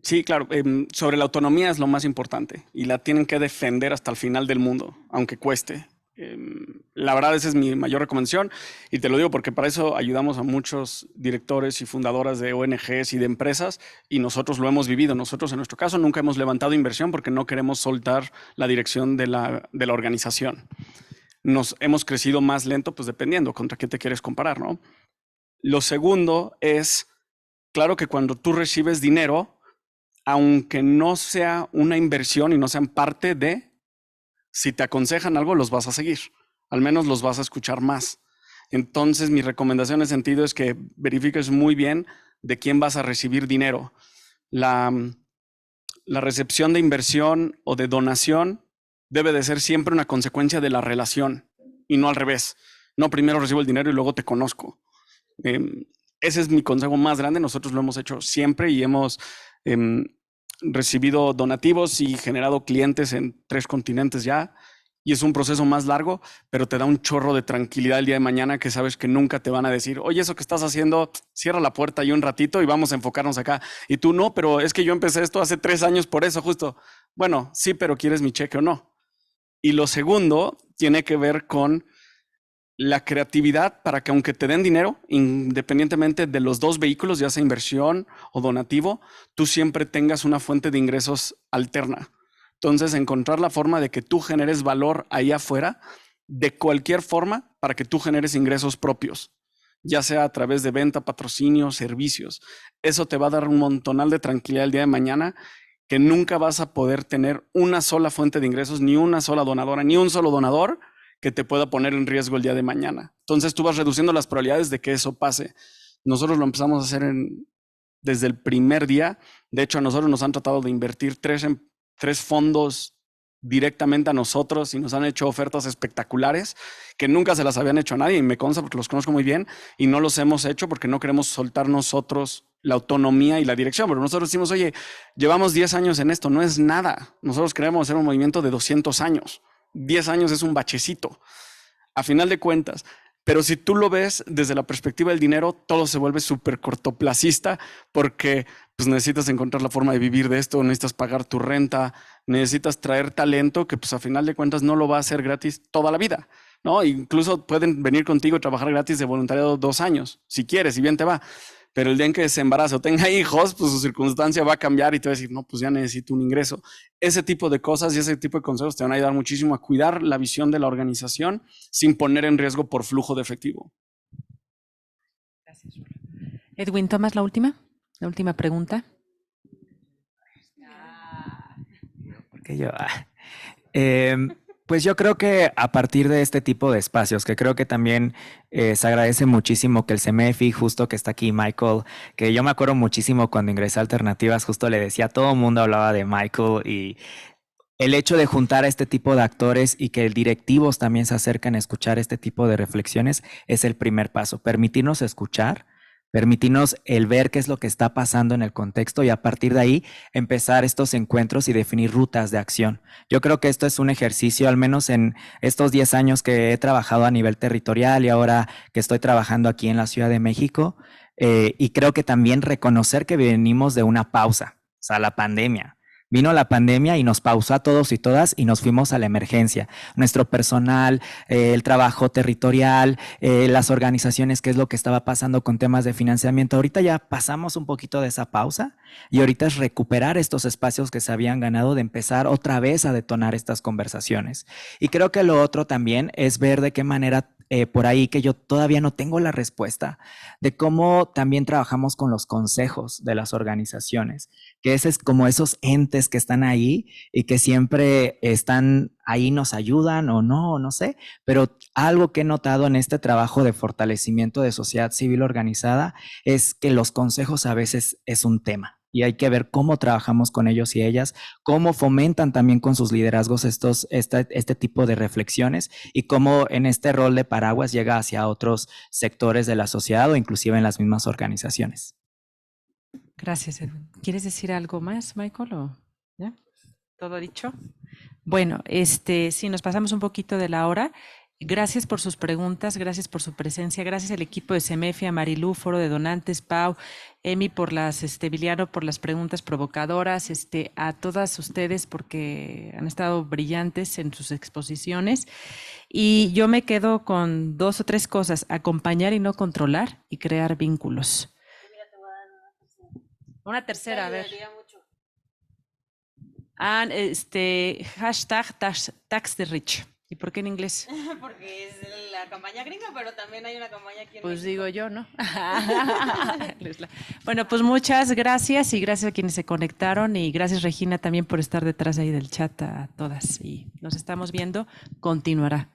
A: Sí, claro. Sobre la autonomía es lo más importante y la tienen que defender hasta el final del mundo, aunque cueste. La verdad, esa es mi mayor recomendación y te lo digo porque para eso ayudamos a muchos directores y fundadoras de ONGs y de empresas y nosotros lo hemos vivido. Nosotros en nuestro caso nunca hemos levantado inversión porque no queremos soltar la dirección de la organización. Nos hemos crecido más lento, pues dependiendo contra qué te quieres comparar, ¿no? Lo segundo es, claro que cuando tú recibes dinero, aunque no sea una inversión y no sean parte de, si te aconsejan algo, los vas a seguir. Al menos los vas a escuchar más. Entonces, mi recomendación en ese sentido es que verifiques muy bien de quién vas a recibir dinero. La recepción de inversión o de donación debe de ser siempre una consecuencia de la relación y no al revés. No, primero recibo el dinero y luego te conozco. Ese es mi consejo más grande. Nosotros lo hemos hecho siempre y hemos recibido donativos y generado clientes en 3 continentes ya. Y es un proceso más largo, pero te da un chorro de tranquilidad el día de mañana que sabes que nunca te van a decir, oye, eso que estás haciendo, cierra la puerta y un ratito y vamos a enfocarnos acá. Y tú no, pero es que yo empecé esto hace 3 años por eso justo. Bueno, sí, pero ¿quieres mi cheque o no? Y lo segundo tiene que ver con la creatividad para que aunque te den dinero, independientemente de los 2 vehículos, ya sea inversión o donativo, tú siempre tengas una fuente de ingresos alterna. Entonces, encontrar la forma de que tú generes valor ahí afuera, de cualquier forma, para que tú generes ingresos propios, ya sea a través de venta, patrocinio, servicios. Eso te va a dar un montonal de tranquilidad el día de mañana, que nunca vas a poder tener una sola fuente de ingresos, ni una sola donadora, ni un solo donador que te pueda poner en riesgo el día de mañana. Entonces, tú vas reduciendo las probabilidades de que eso pase. Nosotros lo empezamos a hacer desde el primer día. De hecho, a nosotros nos han tratado de invertir 3 fondos directamente a nosotros y nos han hecho ofertas espectaculares que nunca se las habían hecho a nadie y me consta porque los conozco muy bien y no los hemos hecho porque no queremos soltar nosotros la autonomía y la dirección, pero nosotros decimos, oye, llevamos 10 años en esto, no es nada. Nosotros queremos hacer un movimiento de 200 años. 10 años es un bachecito, a final de cuentas. Pero si tú lo ves desde la perspectiva del dinero, todo se vuelve súper cortoplacista porque pues, necesitas encontrar la forma de vivir de esto, necesitas pagar tu renta, necesitas traer talento que pues a final de cuentas no lo va a hacer gratis toda la vida, ¿no? Incluso pueden venir contigo y trabajar gratis de voluntariado 2 años, si quieres, y bien te va. Pero el día en que se embarace o tenga hijos, pues su circunstancia va a cambiar y te va a decir, no, pues ya necesito un ingreso. Ese tipo de cosas y ese tipo de consejos te van a ayudar muchísimo a cuidar la visión de la organización sin poner en riesgo por flujo de efectivo.
B: Gracias. Edwin, ¿tomas la última pregunta?
D: Porque yo... Pues yo creo que a partir de este tipo de espacios, que creo que también se agradece muchísimo que el CEMEFI, justo que está aquí Michael, que yo me acuerdo muchísimo cuando ingresé a Alternativas, justo le decía, todo el mundo hablaba de Michael y el hecho de juntar a este tipo de actores y que directivos también se acercan a escuchar este tipo de reflexiones es el primer paso, permitirnos escuchar, permitirnos el ver qué es lo que está pasando en el contexto y a partir de ahí empezar estos encuentros y definir rutas de acción. Yo creo que esto es un ejercicio, al menos en estos 10 años que he trabajado a nivel territorial y ahora que estoy trabajando aquí en la Ciudad de México, y creo que también reconocer que venimos de una pausa, o sea, la pandemia. Vino la pandemia y nos pausó a todos y todas y nos fuimos a la emergencia. Nuestro personal, el trabajo territorial, las organizaciones, qué es lo que estaba pasando con temas de financiamiento. Ahorita ya pasamos un poquito de esa pausa y ahorita es recuperar estos espacios que se habían ganado de empezar otra vez a detonar estas conversaciones. Y creo que lo otro también es ver de qué manera por ahí que yo todavía no tengo la respuesta de cómo también trabajamos con los consejos de las organizaciones, que ese es como esos entes que están ahí y que siempre están ahí, nos ayudan o no, no sé, pero algo que he notado en este trabajo de fortalecimiento de sociedad civil organizada es que los consejos a veces es un tema. y hay que ver cómo trabajamos con ellos y ellas, cómo fomentan también con sus liderazgos este tipo de reflexiones y cómo en este rol de paraguas llega hacia otros sectores de la sociedad o inclusive en las mismas organizaciones.
B: Gracias, Edwin. ¿Quieres decir algo más, Michael? ¿O ya? ¿Todo dicho? Bueno, sí, nos pasamos un poquito de la hora. Gracias por sus preguntas, gracias por su presencia, gracias al equipo de CEMEFI, a Marilú, Foro de Donantes, Pau, Emi por Viliano por las preguntas provocadoras, a todas ustedes porque han estado brillantes en sus exposiciones. Y yo me quedo con 2 o 3 cosas: acompañar y no controlar, y crear vínculos. Una tercera, a ver. Hashtag Tax the Rich. ¿Y por qué en inglés?
F: Porque es la campaña gringa, pero también hay una campaña aquí en
B: Pues
F: México.
B: digo yo, ¿no? Bueno, pues muchas gracias y gracias a quienes se conectaron y gracias, Regina, también por estar detrás ahí del chat, a todas. Y nos estamos viendo. Continuará.